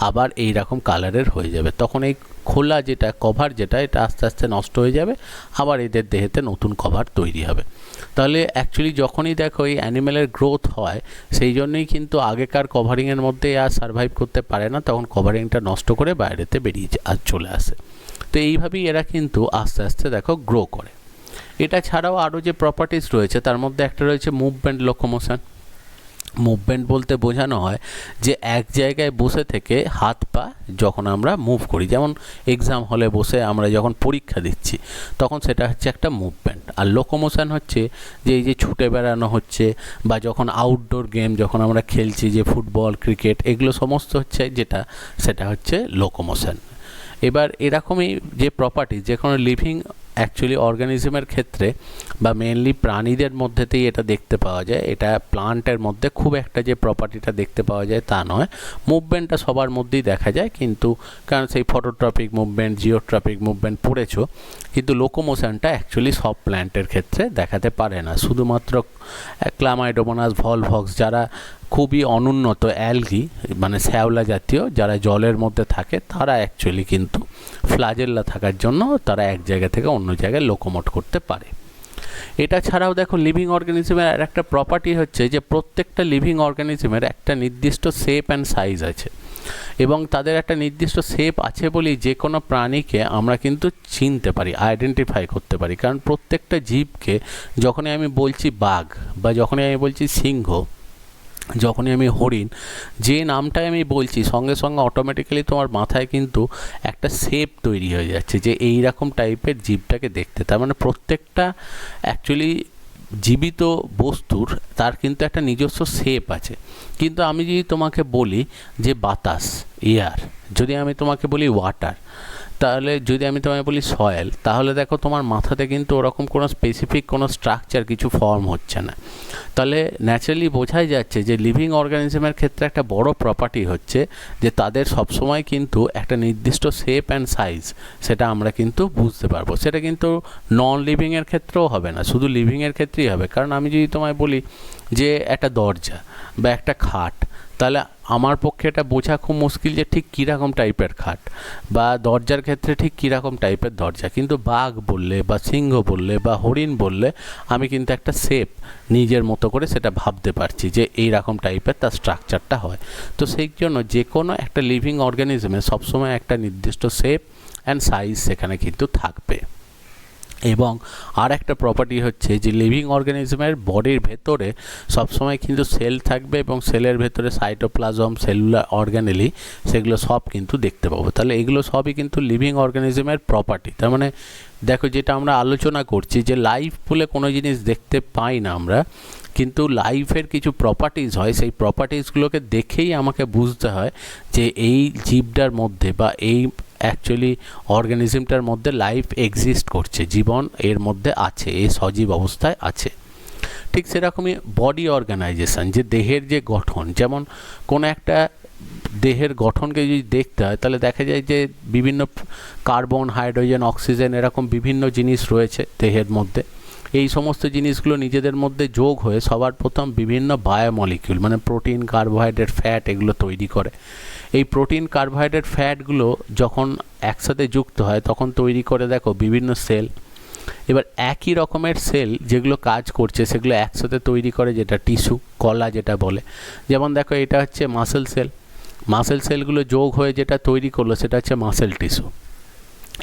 আবার এই রকম কালারের হয়ে যাবে। তখন এই খোলা যেটা কভার যেটা এটা আস্তে আস্তে নষ্ট হয়ে যাবে, আবার এদের দেহেতে নতুন কভার তৈরি হবে। তাহলে অ্যাকচুয়ালি যখনই দেখো এই অ্যানিম্যালের গ্রোথ হয় সেই জন্যই কিন্তু আগেকার কভারিংয়ের মধ্যে আর সারভাইভ করতে পারে না, তখন কভারিংটা নষ্ট করে বাইরেতে বেরিয়ে চলে আসে। তো এইভাবেই এরা কিন্তু আস্তে আস্তে দেখো গ্রো করে। এটা ছাড়াও আরও যে প্রপার্টিস রয়েছে তার মধ্যে একটা রয়েছে মুভমেন্ট লোকোমোশন। মুভমেন্ট বলতে বোঝানো হয় যে এক জায়গায় বসে থেকে হাত পা যখন আমরা মুভ করি, যেমন এক্সাম হলে বসে আমরা যখন পরীক্ষা দিচ্ছি তখন সেটা হচ্ছে একটা মুভমেন্ট। আর লোকোমোশন হচ্ছে যে এই যে ছুটে বেড়ানো হচ্ছে বা যখন আউটডোর গেম যখন আমরা খেলছি যে ফুটবল ক্রিকেট এগুলো সমস্ত হচ্ছে যেটা সেটা হচ্ছে লোকোমোশন। এবার এরকমই যে প্রপার্টি যে কোনো লিভিং অ্যাকচুয়ালি অর্গানিজমের ক্ষেত্রে বা মেনলি প্রাণীদের মধ্যেতেই এটা দেখতে পাওয়া যায়, এটা প্লান্টের মধ্যে খুব একটা যে প্রপার্টিটা দেখতে পাওয়া যায় তা নয়। মুভমেন্টটা সবার মধ্যেই দেখা যায়, কিন্তু কারণ সেই ফটোট্রপিক মুভমেন্ট জিওট্রপিক মুভমেন্ট পড়েছো, কিন্তু লোকোমোশনটা অ্যাকচুয়ালি সব প্ল্যান্টের ক্ষেত্রে দেখাতে পারে না। শুধুমাত্র ক্লামাইডোমোনাস ভলভক্স যারা খুবই অনুন্নত অ্যালগি মানে শ্যাওলা জাতীয় যারা জলের মধ্যে থাকে তারা অ্যাকচুয়ালি কিন্তু ফ্লাজেল্লা থাকার জন্য তারা এক জায়গা থেকে অন্য জায়গায় লোকোমোট করতে পারে। এটা ছাড়াও দেখো লিভিং অর্গানিজমের আর একটা প্রপার্টি হচ্ছে যে প্রত্যেকটা লিভিং অর্গানিজমের একটা নির্দিষ্ট শেপ অ্যান্ড সাইজ আছে, এবং তাদের একটা নির্দিষ্ট শেপ আছে বলেই যে কোনো প্রাণীকে আমরা কিন্তু চিনতে পারি, আইডেন্টিফাই করতে পারি। কারণ প্রত্যেকটা জীবকে যখনই আমি বলছি বাঘ বা যখনই আমি বলছি সিংহ, যখনই আমি হরিণ, যে নামটাই আমি বলছি সঙ্গে সঙ্গে অটোমেটিক্যালি তোমার মাথায় কিন্তু একটা শেপ তৈরি হয়ে যাচ্ছে যে এই রকম টাইপের জীবটাকে দেখতে। তার মানে প্রত্যেকটা অ্যাকচুয়ালি জীবিত বস্তুর তার কিন্তু একটা নিজস্ব শেপ আছে। কিন্তু আমি যদি তোমাকে বলি যে বাতাস এয়ার, যদি আমি তোমাকে বলি ওয়াটার, তাহলে যদি আমি তোমায় বলি সয়েল, তাহলে দেখো তোমার মাথাতে কিন্তু ওরকম কোনো স্পেসিফিক কোনো স্ট্রাকচার কিছু ফর্ম হচ্ছে না। তাহলে ন্যাচারালি বোঝাই যাচ্ছে যে লিভিং অর্গানিজমের ক্ষেত্রে একটা বড় প্রপার্টি হচ্ছে যে তাদের সবসময় কিন্তু একটা নির্দিষ্ট শেপ অ্যান্ড সাইজ সেটা আমরা কিন্তু বুঝতে পারবো। সেটা কিন্তু নন লিভিংয়ের ক্ষেত্রেও হবে না, শুধু লিভিংয়ের ক্ষেত্রেই হবে। কারণ আমি যদি তোমায় বলি যে একটা দরজা বা একটা খাট, তাহলে আমার পক্ষে এটা বোঝা খুব মুশকিল যে ঠিক কীরকম টাইপের খাট বা দরজার ক্ষেত্রে ঠিক কীরকম টাইপের দরজা। কিন্তু বাঘ বললে বা সিংহ বললে বা হরিণ বললে আমি কিন্তু একটা শেপ নিজের মতো করে সেটা ভাবতে পারছি যে এই রকম টাইপের তার স্ট্রাকচারটা হয়। তো সেই জন্য যে কোনো একটা লিভিং অর্গানিজমে সবসময় একটা নির্দিষ্ট শেপ অ্যান্ড সাইজ সেখানে কিন্তু থাকবে। এবং আর একটা প্রপার্টি হচ্ছে যে লিভিং অর্গানিজমের বডির ভেতরে সবসময় কিন্তু সেল থাকবে, এবং সেলের ভেতরে সাইটোপ্লাজম সেলুলার অর্গানেলি সেগুলো সব কিন্তু দেখতে পাবো। তাহলে এগুলো সবই কিন্তু লিভিং অর্গানিজমের প্রপার্টি। তার মানে দেখো যেটা আমরা আলোচনা করছি যে লাইফ বলে কোনো জিনিস দেখতে পাই না আমরা, কিন্তু লাইফের কিছু প্রপার্টিজ হয়, সেই প্রপার্টিজগুলোকে দেখেই আমাকে বুঝতে হয় যে এই জীবটার মধ্যে বা এই অ্যাকচুয়ালি অর্গানিজমটার মধ্যে লাইফ এক্সিস্ট করছে, জীবন এর মধ্যে আছে, এই সজীব অবস্থায় আছে। ঠিক সেরকমই বডি অর্গানাইজেশন, যে দেহের যে গঠন, যেমন কোনো একটা দেহের গঠনকে যদি দেখতে হয় তাহলে দেখা যায় যে বিভিন্ন কার্বন হাইড্রোজেন অক্সিজেন এরকম বিভিন্ন জিনিস রয়েছে দেহের মধ্যে। এই সমস্ত জিনিসগুলো নিজেদের মধ্যে যোগ হয়ে সবার প্রথম বিভিন্ন বায়োমলিকিউল মানে প্রোটিন কার্বোহাইড্রেট ফ্যাট এগুলো তৈরি করে। এই প্রোটিন কার্বোহাইড্রেট ফ্যাটগুলো যখন একসাথে যুক্ত হয় তখন তৈরি করে দেখো বিভিন্ন সেল। এবার একই রকমের সেল যেগুলো কাজ করছে সেগুলো একসাথে তৈরি করে যেটা টিস্যু কলা যেটা বলে। যেমন দেখো এটা হচ্ছে মাসেল সেল, মাসেল সেলগুলো যোগ হয়ে যেটা তৈরি করলো সেটা হচ্ছে মাসেল টিস্যু।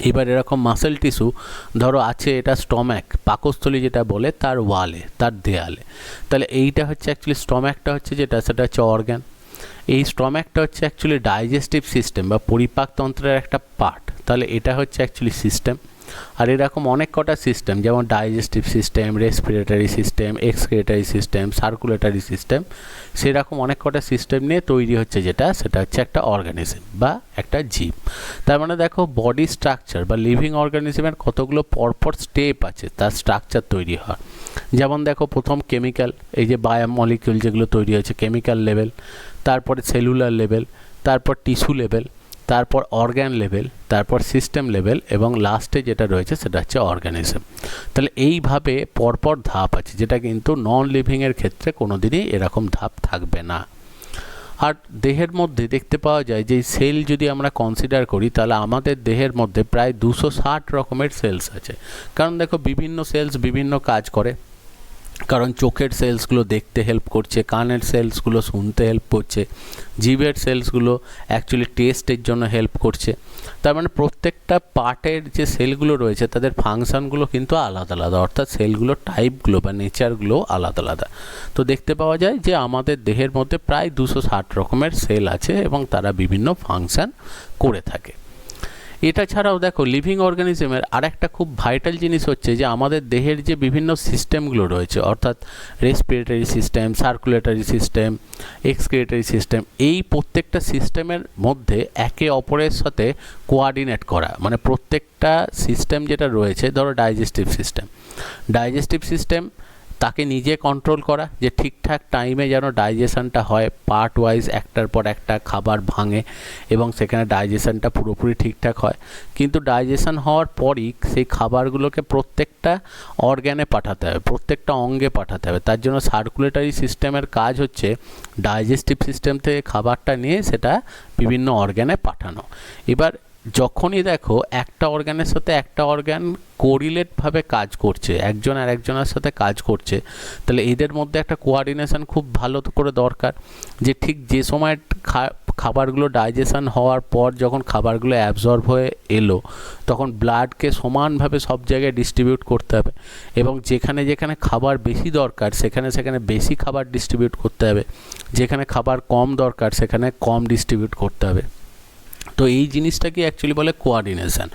এবার এরকম মাসেল টিস্যু ধরো আছে এটা স্টম্যাক, পাকস্থলী যেটা বলে, তার ওয়ালে, তার দেয়ালে। তাহলে এইটা হচ্ছে অ্যাকচুয়ালি স্টম্যাকটা হচ্ছে যেটা, সেটা হচ্ছে অর্গ্যান। এই স্টম্যাকটা হচ্ছে অ্যাকচুয়ালি ডাইজেস্টিভ সিস্টেম বা পরিপাকতন্ত্রের একটা পার্ট। তাহলে এটা হচ্ছে অ্যাকচুয়ালি সিস্টেম। আর এরকম অনেক কটা সিস্টেম, যেমন digestive system, respiratory system, excretory system, circulatory system, সেরকম অনেক কটা সিস্টেম নিয়ে তৈরি হচ্ছে যেটা, সেটা হচ্ছে একটা অর্গানিজম বা একটা জীব। তার মানে দেখো বডি স্ট্রাকচার বা লিভিং অর্গানিজমের কতগুলো পরপর স্টেপ আছে তার স্ট্রাকচার তৈরি হয়। যেমন দেখো প্রথম কেমিক্যাল, এই যে বায়োমলিকিউল যেগুলো তৈরি হয়েছে কেমিক্যাল লেভেল, তারপরে সেলুলার লেভেল, তারপর টিস্যু লেভেল, তারপর অর্গ্যান লেভেল, তারপর সিস্টেম লেভেল, এবং লাস্টে যেটা রয়েছে সেটা হচ্ছে অর্গানিজম। তাহলে এইভাবে পরপর ধাপ আছে, যেটা কিন্তু নন লিভিংয়ের ক্ষেত্রে কোনো দিনই এরকম ধাপ থাকবে না। আর দেহের মধ্যে দেখতে পাওয়া যায় যে সেল যদি আমরা কনসিডার করি, তাহলে আমাদের দেহের মধ্যে প্রায় 260 রকমের সেলস আছে। কারণ দেখো বিভিন্ন সেলস বিভিন্ন কাজ করে। কারণ চোখের সেলসগুলো দেখতে হেল্প করছে, কানের সেলসগুলো শুনতে হেল্প করছে, জিভের সেলসগুলো অ্যাকচুয়ালি টেস্টের জন্য হেল্প করছে। তার মানে প্রত্যেকটা পার্টের যে সেলগুলো রয়েছে তাদের ফাংশানগুলো কিন্তু আলাদা আলাদা, অর্থাৎ সেলগুলোর টাইপগুলো বা নেচারগুলো আলাদা আলাদা। তো দেখতে পাওয়া যায় যে আমাদের দেহের মধ্যে প্রায় 260 রকমের সেল আছে এবং তারা বিভিন্ন ফাংশান করে থাকে। এটা ছাড়াও দেখো লিভিং অর্গানিজমের আর একটা খুব ভাইটাল জিনিস হচ্ছে যে আমাদের দেহের যে বিভিন্ন সিস্টেমগুলো রয়েছে, অর্থাৎ respiratory system, circulatory system, excretory system, এই প্রত্যেকটা সিস্টেমের মধ্যে একে অপরের সাথে কোঅর্ডিনেট করা। মানে প্রত্যেকটা সিস্টেম যেটা রয়েছে, ধরো ডাইজেস্টিভ সিস্টেম তাকে নিজে কন্ট্রোল করা, যে ঠিকঠাক টাইমে যেন ডাইজেশনটা হয়, পার্ট ওয়াইজ একটার পর একটা খাবার ভাঙে এবং সেখানে ডাইজেশনটা পুরোপুরি ঠিকঠাক হয়। কিন্তু ডাইজেশন হওয়ার পরই সেই খাবারগুলোকে প্রত্যেকটা অর্গ্যানে পাঠাতে হবে, প্রত্যেকটা অঙ্গে পাঠাতে হবে। তার জন্য সার্কুলেটরি সিস্টেমের কাজ হচ্ছে ডাইজেস্টিভ সিস্টেম থেকে খাবারটা নিয়ে সেটা বিভিন্ন অর্গ্যানে পাঠানো। এবার যখনই দেখো একটা অর্গ্যানের সাথে একটা অর্গ্যান কোরিলেটভাবে কাজ করছে, একজন আর একজনের সাথে কাজ করছে, তাহলে এদের মধ্যে একটা কোঅর্ডিনেশন খুব ভালো করে দরকার। যে ঠিক যে সময় খাবারগুলো ডাইজেশন হওয়ার পর যখন খাবারগুলো অ্যাবজর্ব হয়ে এলো, তখন ব্লাডকে সমানভাবে সব জায়গায় ডিস্ট্রিবিউট করতে হবে এবং যেখানে যেখানে খাবার বেশি দরকার সেখানে সেখানে বেশি খাবার ডিস্ট্রিবিউট করতে হবে, যেখানে খাবার কম দরকার সেখানে কম ডিস্ট্রিবিউট করতে হবে। তো এই জিনিসটাকে অ্যাকচুয়ালি বলে কোঅর্ডিনেশন।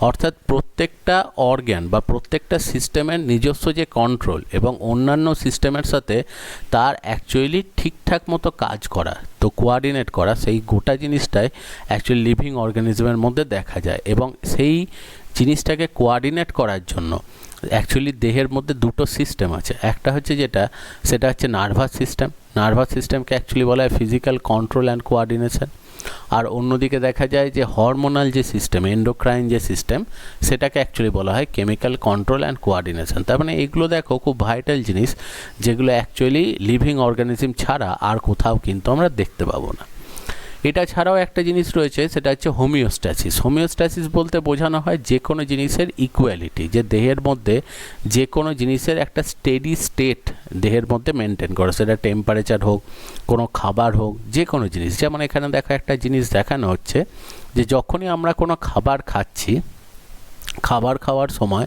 অর্থাৎ প্রত্যেকটা অর্গ্যান বা প্রত্যেকটা সিস্টেমের নিজস্ব যে কন্ট্রোল এবং অন্যান্য সিস্টেমের সাথে তার অ্যাকচুয়ালি ঠিকঠাক মতো কাজ করা, তো কোঅর্ডিনেট করা, সেই গোটা জিনিসটাই অ্যাকচুয়ালি লিভিং অর্গানিজমের মধ্যে দেখা যায়। এবং সেই জিনিসটাকে কোঅর্ডিনেট করার জন্য অ্যাকচুয়ালি দেহের মধ্যে দুটো সিস্টেম আছে। একটা হচ্ছে সেটা হচ্ছে নার্ভাস সিস্টেম। নার্ভাস সিস্টেমকে অ্যাকচুয়ালি বলা হয় ফিজিক্যাল কন্ট্রোল অ্যান্ড কোঅর্ডিনেশন। আর অন্যদিকে দেখা যায় যে হরমোনাল যে সিস্টেম, এন্ডোক্রাইন যে সিস্টেম, সেটাকে অ্যাকচুয়ালি বলা হয় কেমিক্যাল কন্ট্রোল অ্যান্ড কোঅর্ডিনেশন। তার মানে এইগুলো দেখো খুব ভাইটাল জিনিস, যেগুলো অ্যাকচুয়ালি লিভিং অর্গানিজম ছাড়া আর কোথাও কিন্তু আমরা দেখতে পাবো না। এটা ছাড়াও একটা জিনিস রয়েছে, সেটা হচ্ছে হোমিওস্ট্যাসিস। হোমিওস্ট্যাসিস বলতে বোঝানো হয় যে কোনো জিনিসের ইকুয়ালিটি, যে দেহের মধ্যে যে কোনো জিনিসের একটা স্টেডি স্টেট দেহের মধ্যে মেনটেন করা, সেটা টেম্পারেচার হোক, কোনো খাবার হোক, যে কোনো জিনিস। যেমন এখানে দেখো একটা জিনিস দেখানো হচ্ছে যে যখনই আমরা কোনো খাবার খাচ্ছি, খাবার খাওয়ার সময়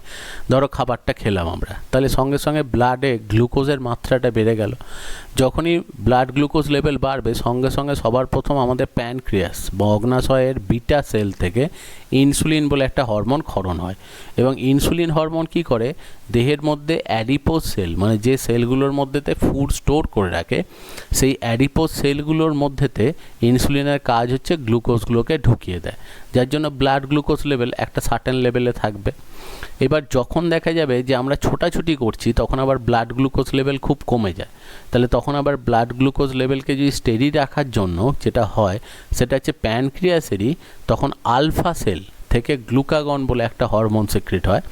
ধরো খাবারটা খেলাম আমরা, তাহলে সঙ্গে সঙ্গে ব্লাডে গ্লুকোজের মাত্রাটা বেড়ে গেল। যখনই ব্লাড গ্লুকোজ লেভেল বাড়বে, সঙ্গে সঙ্গে সবার প্রথম আমাদের প্যানক্রিয়াস বা অগ্নাশয়ের বিটা সেল থেকে ইনসুলিন বলে একটা হরমোন ক্ষরণ হয়। এবং ইনসুলিন হরমোন কি করে, দেহের মধ্যে অ্যাডিপোজ সেল, মানে যে সেলগুলোর মধ্যেতে ফুড স্টোর করে রাখে, সেই অ্যাডিপোজ সেলগুলোর মধ্যেতে ইনসুলিনের কাজ হচ্ছে গ্লুকোজগুলোকে ঢুকিয়ে দেয়, যার জন্য ব্লাড গ্লুকোজ লেভেল একটা সার্টেন লেভেলে থাকবে। এবার যখন দেখা যাবে যে আমরা ছোটাছুটি করছি, তখন আবার ব্লাড গ্লুকোজ লেভেল খুব কমে যায়। তাহলে তখন আবার ব্লাড গ্লুকোজ লেভেলকে যদি স্টেডি রাখার জন্য যেটা হয়, সেটা হচ্ছে প্যানক্রিয়াসেরই তখন আলফা সেল থেকে গ্লুকাগন বলে একটা হরমোন সিক্রেট হয়।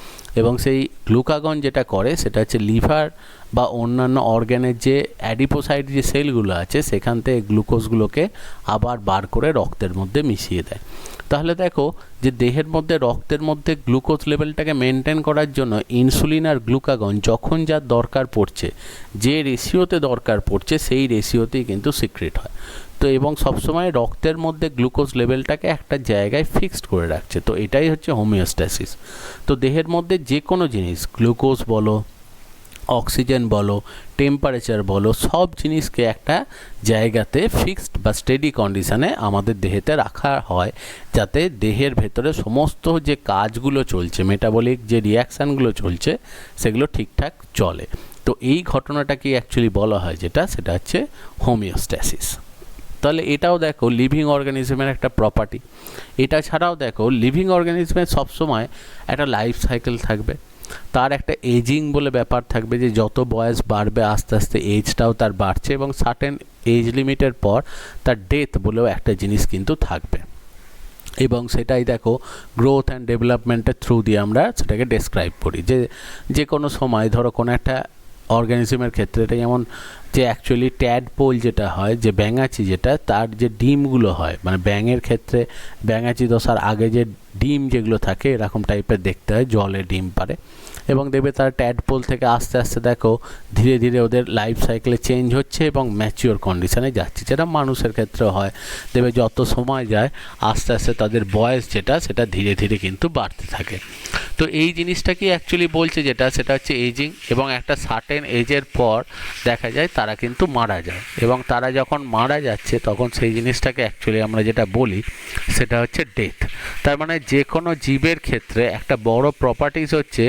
এবং সেই গ্লুকাগন যেটা করে সেটা হচ্ছে লিভার বা অন্যান্য অর্গ্যানের যে অ্যাডিপোসাইট যে সেলগুলো আছে সেখান থেকে গ্লুকোজগুলোকে আবার বার করে রক্তের মধ্যে মিশিয়ে দেয়। তাহলে দেখো যে দেহের মধ্যে রক্তের মধ্যে গ্লুকোজ লেভেলটাকে মেনটেন করার জন্য ইনসুলিন আর গ্লুকাগন যখন যার দরকার পড়ছে, যে রেশিওতে দরকার পড়ছে, সেই রেশিওতেই কিন্তু সিক্রেট হয়। তো এবং সবসময় রক্তের মধ্যে গ্লুকোজ লেভেলটাকে একটা জায়গায় ফিক্সড করে রাখছে। তো এটাই হচ্ছে হোমিওস্ট্যাসিস। তো দেহের মধ্যে যে কোনো জিনিস, গ্লুকোজ বলো, অক্সিজেন বলো, টেম্পারেচার বলো, সব জিনিসকে একটা জায়গাতে ফিক্সড বা স্টেডি কন্ডিশনে আমাদের দেহেতে রাখা হয়, যাতে দেহের ভেতরে সমস্ত যে কাজগুলো চলছে, মেটাবলিক যে রিয়াকশানগুলো চলছে, সেগুলো ঠিকঠাক চলে। তো এই ঘটনাটাকে অ্যাকচুয়ালি বলা হয় যেটা, সেটা হচ্ছে হোমিওস্ট্যাসিস। তাহলে এটাও দেখো লিভিং অর্গানিজমের একটা প্রপার্টি। এটা ছাড়াও দেখো লিভিং অর্গানিজমের সবসময় একটা লাইফ সাইকেল থাকবে, তার একটা এজিং বলে ব্যাপার থাকবে, যে যত বয়স বাড়বে আস্তে আস্তে এজটাও তার বাড়ছে, এবং সার্টেন এজ লিমিটের পর তার ডেথ বলেও একটা জিনিস কিন্তু থাকবে। এবং সেটাই দেখো গ্রোথ অ্যান্ড ডেভেলপমেন্টের থ্রু দিয়ে আমরা সেটাকে ডেসক্রাইব করি। যে কোনো সময় ধরো কোনো একটা অর্গানিজমের ক্ষেত্রে, এটা যেমন যে অ্যাকচুয়ালি ট্যাডপোল যেটা হয়, যে ব্যাঙাচি, যেটা তার যে ডিমগুলো হয়, মানে ব্যাঙের ক্ষেত্রে ব্যাঙাচি দশার আগে যে ডিম যেগুলো থাকে এরকম টাইপের দেখতে হয়, জলে ডিম পারে, এবং দেখবে তার ট্যাডপোল থেকে আস্তে আস্তে দেখো ধীরে ধীরে ওদের লাইফ সাইকেলে চেঞ্জ হচ্ছে এবং ম্যাচিওর কন্ডিশনে যাচ্ছে, যেটা মানুষের ক্ষেত্রেও হয়। দেখবে যত সময় যায় আস্তে আস্তে তাদের বয়স যেটা, সেটা ধীরে ধীরে কিন্তু বাড়তে থাকে। তো এই জিনিসটাকে অ্যাকচুয়ালি বলছে যেটা, সেটা হচ্ছে এজিং, এবং একটা সার্টেন এজের পর দেখা যায় তারা কিন্তু মারা যায়, এবং তারা যখন মারা যাচ্ছে তখন সেই জিনিসটাকে অ্যাকচুয়ালি আমরা যেটা বলি সেটা হচ্ছে ডেথ। তার মানে যে কোনো জীবের ক্ষেত্রে একটা বড় প্রপার্টিজ হচ্ছে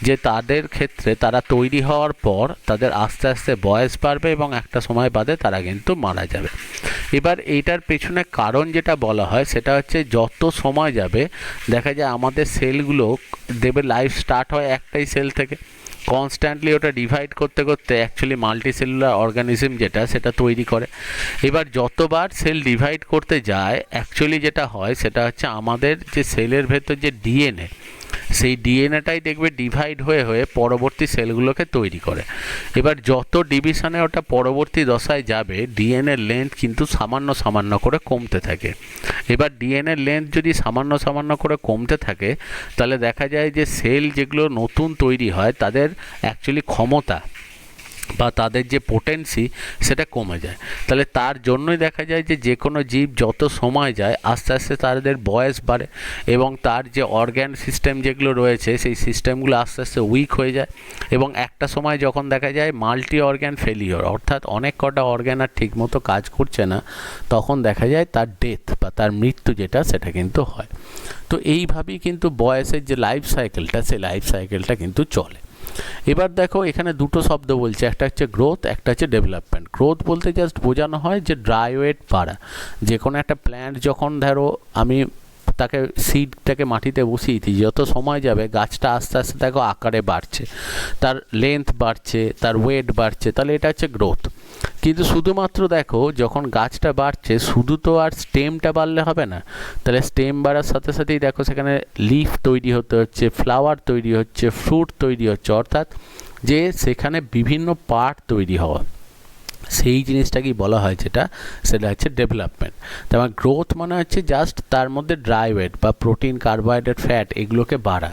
যে তাদের ক্ষেত্রে তারা তৈরি হওয়ার পর তাদের আস্তে আস্তে বয়স বাড়বে এবং একটা সময় বাদে তারা কিন্তু মারা যাবে। এবার এইটার পেছনে কারণ যেটা বলা হয় সেটা হচ্ছে যত সময় যাবে দেখা যায় আমাদের সেলগুলো দেবে, লাইফ স্টার্ট হয় একটাই সেল থেকে, কনস্ট্যান্টলি ওটা ডিভাইড করতে করতে অ্যাকচুয়ালি মাল্টিসেলুলার অর্গানিজম যেটা, সেটা তৈরি করে। এবার যতবার সেল ডিভাইড করতে যায় অ্যাকচুয়ালি যেটা হয় সেটা হচ্ছে আমাদের যে সেলের ভেতর যে ডিএনএ, সেই ডিএনএটাই দেখবে ডিভাইড হয়ে হয়ে পরবর্তী সেলগুলোকে তৈরি করে। এবার যত ডিভিশনে ওটা পরবর্তী দশায় যাবে ডিএনএর লেন্থ কিন্তু সামান্য সামান্য করে কমতে থাকে। এবার ডিএনএর লেন্থ যদি সামান্য সামান্য করে কমতে থাকে তাহলে দেখা যায় যে সেল যেগুলো নতুন তৈরি হয় তাদের অ্যাকচুয়ালি ক্ষমতা বা তাদের যে পোটেন্সি সেটা কমে যায়। তাহলে তার জন্যই দেখা যায় যে কোনো জীব যত সময় যায় আস্তে আস্তে তাদের বয়স বাড়ে, এবং তার যে অর্গ্যান সিস্টেম যেগুলো রয়েছে সেই সিস্টেমগুলো আস্তে আস্তে উইক হয়ে যায়, এবং একটা সময় যখন দেখা যায় মাল্টি অর্গ্যান ফেলিওর, অর্থাৎ অনেক কটা অর্গ্যান আর ঠিকমতো কাজ করছে না, তখন দেখা যায় তার ডেথ বা তার মৃত্যু যেটা, সেটা কিন্তু হয়। তো এইভাবেই কিন্তু বয়সের যে লাইফ সাইকেলটা, সেই লাইফ সাইকেলটা কিন্তু চলে। এবার দেখো এখানে দুটো শব্দ বলছে, একটা হচ্ছে গ্রোথ, একটা হচ্ছে ডেভেলপমেন্ট। গ্রোথ বলতে জাস্ট বোঝানো হয় যে ড্রাই ওয়েট বাড়া। যে কোনো একটা প্ল্যান্ট যখন ধরো আমি তাকে সিডটাকে মাটিতে বসিয়েছি, যত সময় যাবে গাছটা আস্তে আস্তে দেখো আকারে বাড়ছে, তার লেন্থ বাড়ছে, তার ওয়েট বাড়ছে, তাহলে এটা হচ্ছে গ্রোথ। কিন্তু শুধুমাত্র দেখো যখন গাছটা বাড়ছে শুধু তো আর স্টেমটা বাড়লে হবে না, তাহলে স্টেম বাড়ার সাথে সাথেই দেখো সেখানে লিফ তৈরি হতে হচ্ছে, ফ্লাওয়ার তৈরি হচ্ছে, ফ্রুট তৈরি হচ্ছে, অর্থাৎ যে সেখানে বিভিন্ন পার্ট তৈরি হওয়া, সেই জিনিসটাকেই বলা হয় যেটা, সেটা হচ্ছে ডেভেলপমেন্ট। তার গ্রোথ মানে হচ্ছে জাস্ট তার মধ্যে ড্রাই ওয়েট বা প্রোটিন, কার্বোহাইড্রেট, ফ্যাট এগুলোকে বাড়া।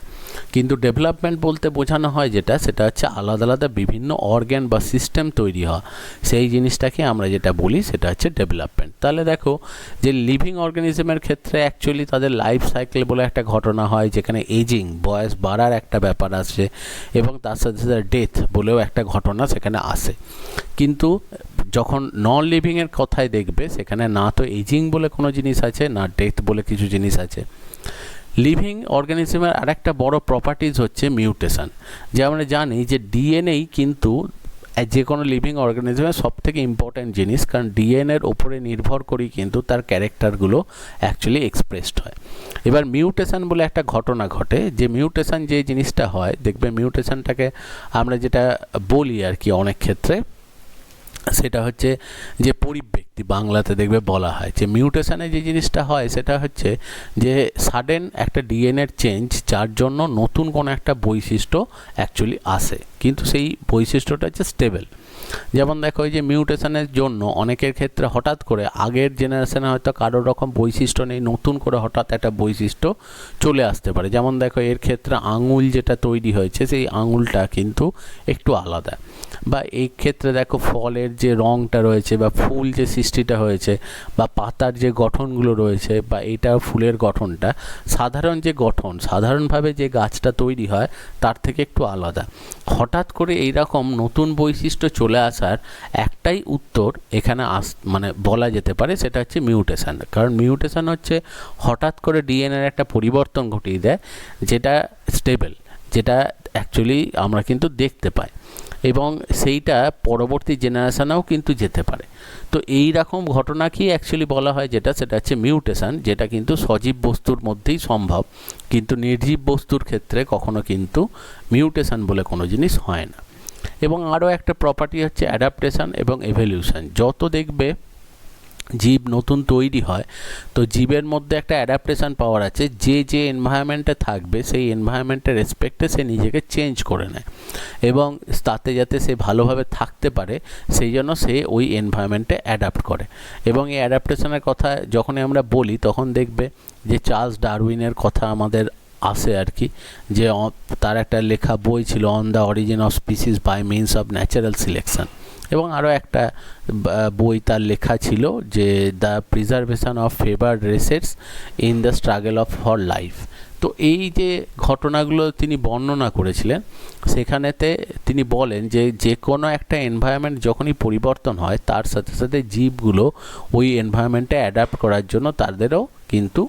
কিন্তু ডেভেলপমেন্ট বলতে বোঝানো হয় যেটা, সেটা হচ্ছে আলাদা আলাদা বিভিন্ন অর্গ্যান বা সিস্টেম তৈরি হওয়া, সেই জিনিসটাকে আমরা যেটা বলি সেটা হচ্ছে ডেভেলপমেন্ট। তাহলে দেখো যে লিভিং অর্গানিজমের ক্ষেত্রে অ্যাকচুয়ালি তাদের লাইফ সাইকেল বলে একটা ঘটনা হয়, যেখানে এজিং, বয়স বাড়ার একটা ব্যাপার আসে, এবং তার সাথে সাথে ডেথ বলেও একটা ঘটনা সেখানে আসে। কিন্তু যখন নন লিভিংয়ের কথায় দেখবে সেখানে না তো এজিং বলে কোনো জিনিস আছে, না ডেথ বলে কিছু জিনিস আছে। লিভিং অর্গানিজমের আরেকটা বড় প্রপার্টিজ হচ্ছে মিউটেশন। যে আমরা জানি যে ডিএনএই কিন্তু যে কোনো লিভিং অর্গানিজমের সবথেকে ইম্পর্ট্যান্ট জিনিস, কারণ ডিএনএর ওপরে নির্ভর করেই কিন্তু তার ক্যারেক্টারগুলো অ্যাকচুয়ালি এক্সপ্রেসড হয়। এবার মিউটেশন বলে একটা ঘটনা ঘটে, যে মিউটেশন যে জিনিসটা হয়, দেখবে মিউটেশনটাকে আমরা যেটা বলি আর কি অনেক ক্ষেত্রে, সেটা হচ্ছে যে পরিব্যক্তি, বাংলাতে দেখবে বলা হয় যে মিউটেশনে যে জিনিসটা হয় সেটা হচ্ছে যে সাডেন একটা ডিএনএর চেঞ্জ, যার জন্য নতুন কোনো একটা বৈশিষ্ট্য অ্যাকচুয়ালি আসে, কিন্তু সেই বৈশিষ্ট্যটা হচ্ছে স্টেবল। যেমন দেখো এই যে মিউটেশনের জন্য অনেকের ক্ষেত্রে হঠাৎ করে আগের জেনারেশনে হয়তো কারোর রকম বৈশিষ্ট্য নেই, নতুন করে হঠাৎ একটা বৈশিষ্ট্য চলে আসতে পারে। যেমন দেখো এর ক্ষেত্রে আঙুল যেটা তৈরি হয়েছে সেই আঙুলটা কিন্তু একটু আলাদা, বা এই ক্ষেত্রে দেখো ফলের যে রঙটা রয়েছে বা ফুল যে সৃষ্টিটা হয়েছে বা পাতার যে গঠনগুলো রয়েছে বা এটা ফুলের গঠনটা সাধারণ যে গঠন সাধারণভাবে যে গাছটা তৈরি হয় তার থেকে একটু আলাদা। হঠাৎ করে এইরকম নতুন বৈশিষ্ট্য চলে আসার একটাই উত্তর এখানে মানে বলা যেতে পারে, সেটা হচ্ছে মিউটেশন। কারণ মিউটেশন হচ্ছে হঠাৎ করে ডিএনএর একটা পরিবর্তন ঘটিয়ে দেয়, যেটা স্টেবল, যেটা অ্যাকচুয়ালি আমরা কিন্তু দেখতে পাই এবং সেইটা পরবর্তী জেনারেশনেও কিন্তু যেতে পারে। তো এই রকম ঘটনাকেই অ্যাকচুয়ালি বলা হয় সেটা হচ্ছে মিউটেশন, যেটা কিন্তু সজীব বস্তুর মধ্যেই সম্ভব, কিন্তু নির্জীব বস্তুর ক্ষেত্রে কখনো কিন্তু মিউটেশন বলে কোনো জিনিস হয় না। এবং আরও একটা প্রপার্টি হচ্ছে অ্যাডাপ্টেশন এবং এভলিউশন। যত দেখবে জীব নতুন তৈরি হয় তো জীবের মধ্যে একটা অ্যাডাপ্টেশন পাওয়ার আছে, যে যে এনভায়রনমেন্টে থাকবে সেই এনভায়রনমেন্টের রেসপেক্টে সে নিজেকে চেঞ্জ করে নেয় এবং তাতে যাতে সে ভালোভাবে থাকতে পারে সেই জন্য সে ওই এনভায়রনমেন্টে অ্যাডাপ্ট করে। এবং এই অ্যাডাপ্টেশনের কথা যখনই আমরা বলি তখন দেখবে যে চার্লস ডারউইনের কথা আমাদের আসে আর কি, যে তার একটা লেখা বই ছিল on the origin of species by means of natural selection, এবং আরও একটা বই তার লেখা ছিল যে the preservation of favoured races in the struggle of for life. তো এই যে ঘটনাগুলো তিনি বর্ণনা করেছিলেন সেখানেতে তিনি বলেন যে যে কোনো একটা এনভায়রনমেন্ট যখনই পরিবর্তন হয় তার সাথে সাথে জীবগুলো ওই এনভায়রনমেন্টে অ্যাডাপ্ট করার জন্য তাদেরও কিন্তু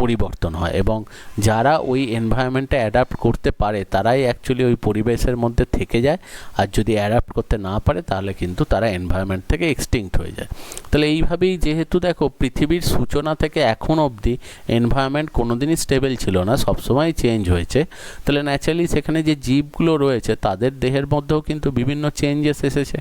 পরিবর্তন হয়, এবং যারা ওই এনভায়রনমেন্টে অ্যাডাপ্ট করতে পারে তারাই অ্যাকচুয়ালি ওই পরিবেশের মধ্যে থেকে যায়, আর যদি অ্যাডাপ্ট করতে না পারে তাহলে কিন্তু তারা এনভায়রনমেন্ট থেকে এক্সটিংক্ট হয়ে যায়। তাহলে এইভাবেই যেহেতু দেখো পৃথিবীর সূচনা থেকে এখন অবধি এনভায়রনমেন্ট কোনোদিনই স্টেবল ছিল না, সবসময় চেঞ্জ হয়েছে, তাহলে ন্যাচারালি সেখানে যে জীবগুলো রয়েছে তাদের দেহের মধ্যেও কিন্তু বিভিন্ন চেঞ্জেস এসেছে।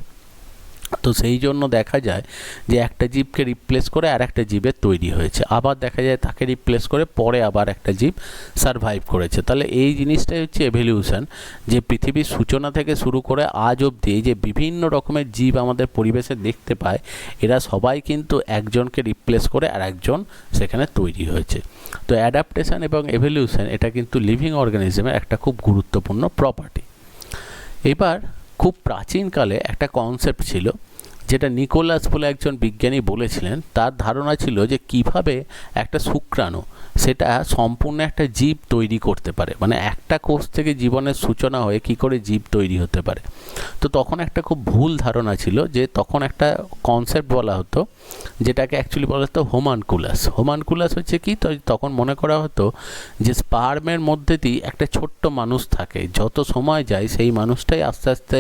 তো সেই জন্য দেখা যায় যে একটা জীবকে রিপ্লেস করে আর একটা জীবের তৈরি হয়েছে, আবার দেখা যায় তাকে রিপ্লেস করে পরে আবার একটা জীব সারভাইভ করেছে। তাহলে এই জিনিসটাই হচ্ছে এভলিউশন, যে পৃথিবীর সূচনা থেকে শুরু করে আজ অবধি যে বিভিন্ন রকমের জীব আমাদের পরিবেশে দেখতে পায় এরা সবাই কিন্তু একজনকে রিপ্লেস করে আর একজন সেখানে তৈরি হয়েছে। তো অ্যাডাপ্টেশন এবং এভলিউশন এটা কিন্তু লিভিং অর্গানিজমের একটা খুব গুরুত্বপূর্ণ প্রপার্টি। এবার খুব প্রাচীনকালে একটা কনসেপ্ট ছিল যেটা নিকোলাস বলে একজন বিজ্ঞানী বলেছিলেন। তার ধারণা ছিল যে কিভাবে একটা শুক্রাণু সেটা সম্পূর্ণ একটা জীব তৈরি করতে পারে, মানে একটা কোষ থেকে জীবনের সূচনা হয়ে কি করে জীব তৈরি হতে পারে। তো তখন একটা খুব ভুল ধারণা ছিল, যে তখন একটা কনসেপ্ট বলা হতো যেটাকে অ্যাকচুয়ালি বলা হতো হোমানকুলাস। হোমানকুলাস হচ্ছে কি, তো তখন মনে করা হতো যে স্পার্মের মধ্যে দিয়ে একটা ছোট্ট মানুষ থাকে, যত সময় যায় সেই মানুষটাই আস্তে আস্তে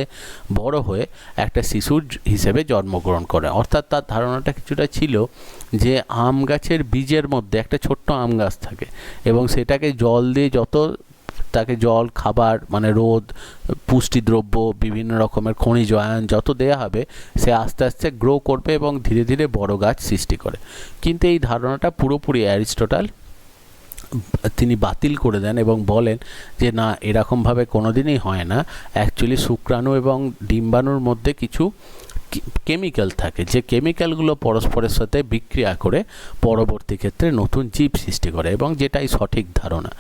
বড় হয়ে একটা শিশুর হিসেবে জন্মগ্রহণ করে। অর্থাৎ তার ধারণাটা কিছুটা ছিল যে আম গাছের বীজের মধ্যে একটা ছোট্ট আম গাছ থাকে এবং সেটাকে জল দিয়ে যত তাকে জল, খাবার মানে রোদ, পুষ্টিদ্রব্য, বিভিন্ন রকমের খনিজ আয়ন যত দেয়া হবে সে আস্তে আস্তে গ্রো করবে এবং ধীরে ধীরে বড় গাছ সৃষ্টি করে। কিন্তু এই ধারণাটা পুরোপুরি অ্যারিস্টটল তিনি বাতিল করে দেন এবং বলেন যে না, এরকমভাবে কোনোদিনই হয় না। অ্যাকচুয়ালি শুক্রাণু এবং ডিম্বাণুর মধ্যে কিছু কেমিক্যাল থাকে, যে কেমিক্যালগুলো পরস্পরের সাথে বিক্রিয়া করে পরবর্তী ক্ষেত্রে নতুন জীব সৃষ্টি করে, এবং যেটাই সঠিক ধারণা।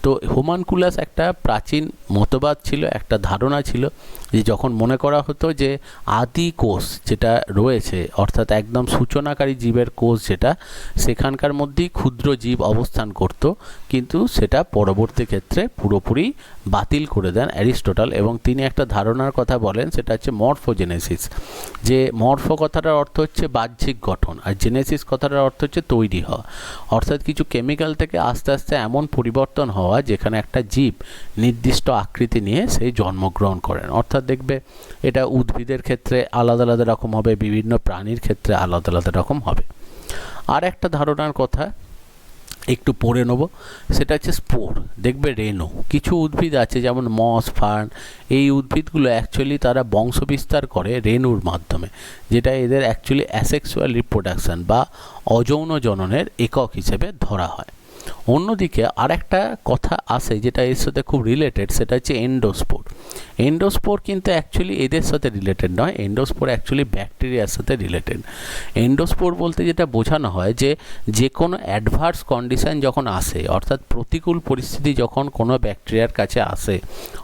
তো হোমানকুলাস একটা প্রাচীন মতবাদ ছিল, একটা ধারণা ছিল যে যখন মনে করা হতো যে আদি কোষ যেটা রয়েছে অর্থাৎ একদম সূচনাকারী জীবের কোষ যেটা, সেখানকার মধ্যেই ক্ষুদ্র জীব অবস্থান করত, কিন্তু সেটা পরবর্তী ক্ষেত্রে পুরোপুরি বাতিল করে দেন অ্যারিস্টটল, এবং তিনি একটা ধারণার কথা বলেন সেটা হচ্ছে মরফোজেনেসিস। যে মরফো কথাটার অর্থ হচ্ছে বাহ্যিক গঠন, আর জেনেসিস কথাটার অর্থ হচ্ছে তৈরি হওয়া, অর্থাৎ কিছু কেমিক্যাল থেকে আস্তে আস্তে এমন পরিবর্তন হওয়া যেখানে একটা জীব নির্দিষ্ট আকৃতি নিয়ে সেই জন্মগ্রহণ করেন। অর্থাৎ দেখবে এটা উদ্ভিদের ক্ষেত্রে আলাদা আলাদা রকম হবে, বিভিন্ন প্রাণীর ক্ষেত্রে আলাদা আলাদা রকম হবে। আর একটা ধারণার কথা একটু পড়ে নেব, সেটা হচ্ছে স্পোর। দেখবে রেণু, কিছু উদ্ভিদ আছে যেমন মস, ফার্ন, এই উদ্ভিদগুলো অ্যাকচুয়ালি তারা বংশবিস্তার করে রেণুর মাধ্যমে, যেটা এদের অ্যাকচুয়ালি অ্যাসেক্সুয়াল রিপ্রোডাকশান বা অযৌন জননের একক হিসেবে ধরা হয়। অন্যদিকে আরেকটা কথা আসে যেটা এর সাথে খুব রিলেটেড, সেটা হচ্ছে এন্ডোস্পোর। এন্ডোস্পোর কিন্তু অ্যাকচুয়ালি এদের সাথে রিলেটেড নয়, এন্ডোস্পোর অ্যাকচুয়ালি ব্যাকটেরিয়ার সাথে রিলেটেড। এন্ডোস্পোর বলতে যেটা বোঝানো হয় যে কোনো অ্যাডভার্স কন্ডিশন যখন আসে, অর্থাৎ প্রতিকূল পরিস্থিতি যখন কোনো ব্যাকটেরিয়ার কাছে আসে,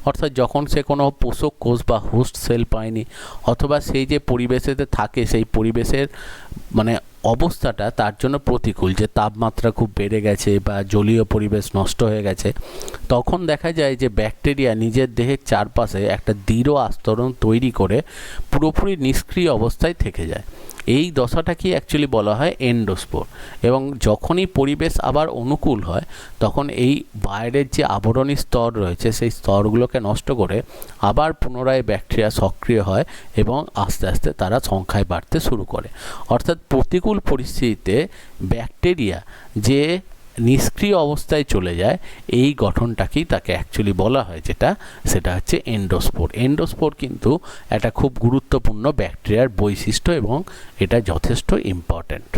অর্থাৎ যখন সে কোনো পোষক কোষ বা হোস্ট সেল পায়নি, অথবা সেই যে পরিবেশেতে থাকে সেই পরিবেশের মানে অবস্থাটা তার জন্য প্রতিকূল, যে তাপমাত্রা খুব বেড়ে গেছে বা জলীয় পরিবেশ নষ্ট হয়ে গেছে, তখন দেখা যায় যে ব্যাকটেরিয়া নিজের দেহের চারপাশে একটা দৃঢ় আস্তরণ তৈরি করে পুরোপুরি নিষ্ক্রিয় অবস্থায় থেকে যায়। এই দশাটাকেই অ্যাকচুয়ালি বলা হয় এন্ডোস্পোর। এবং যখনই পরিবেশ আবার অনুকূল হয়, তখন এই বাইরের যে আবরণী স্তর রয়েছে সেই স্তরগুলোকে নষ্ট করে আবার পুনরায় ব্যাকটেরিয়া সক্রিয় হয় এবং আস্তে আস্তে তারা সংখ্যায় বাড়তে শুরু করে। অর্থাৎ প্রতিকূল পরিস্থিতিতে ব্যাকটেরিয়া যে নিষ্ক্রিয় অবস্থায় চলে যায়, এই গঠনটাকেই তাকে অ্যাকচুয়ালি বলা হয় সেটা হচ্ছে এন্ডোস্পোর। এন্ডোস্পোর কিন্তু একটা খুব গুরুত্বপূর্ণ ব্যাকটেরিয়ার বৈশিষ্ট্য এবং এটা যথেষ্ট ইম্পর্ট্যান্ট।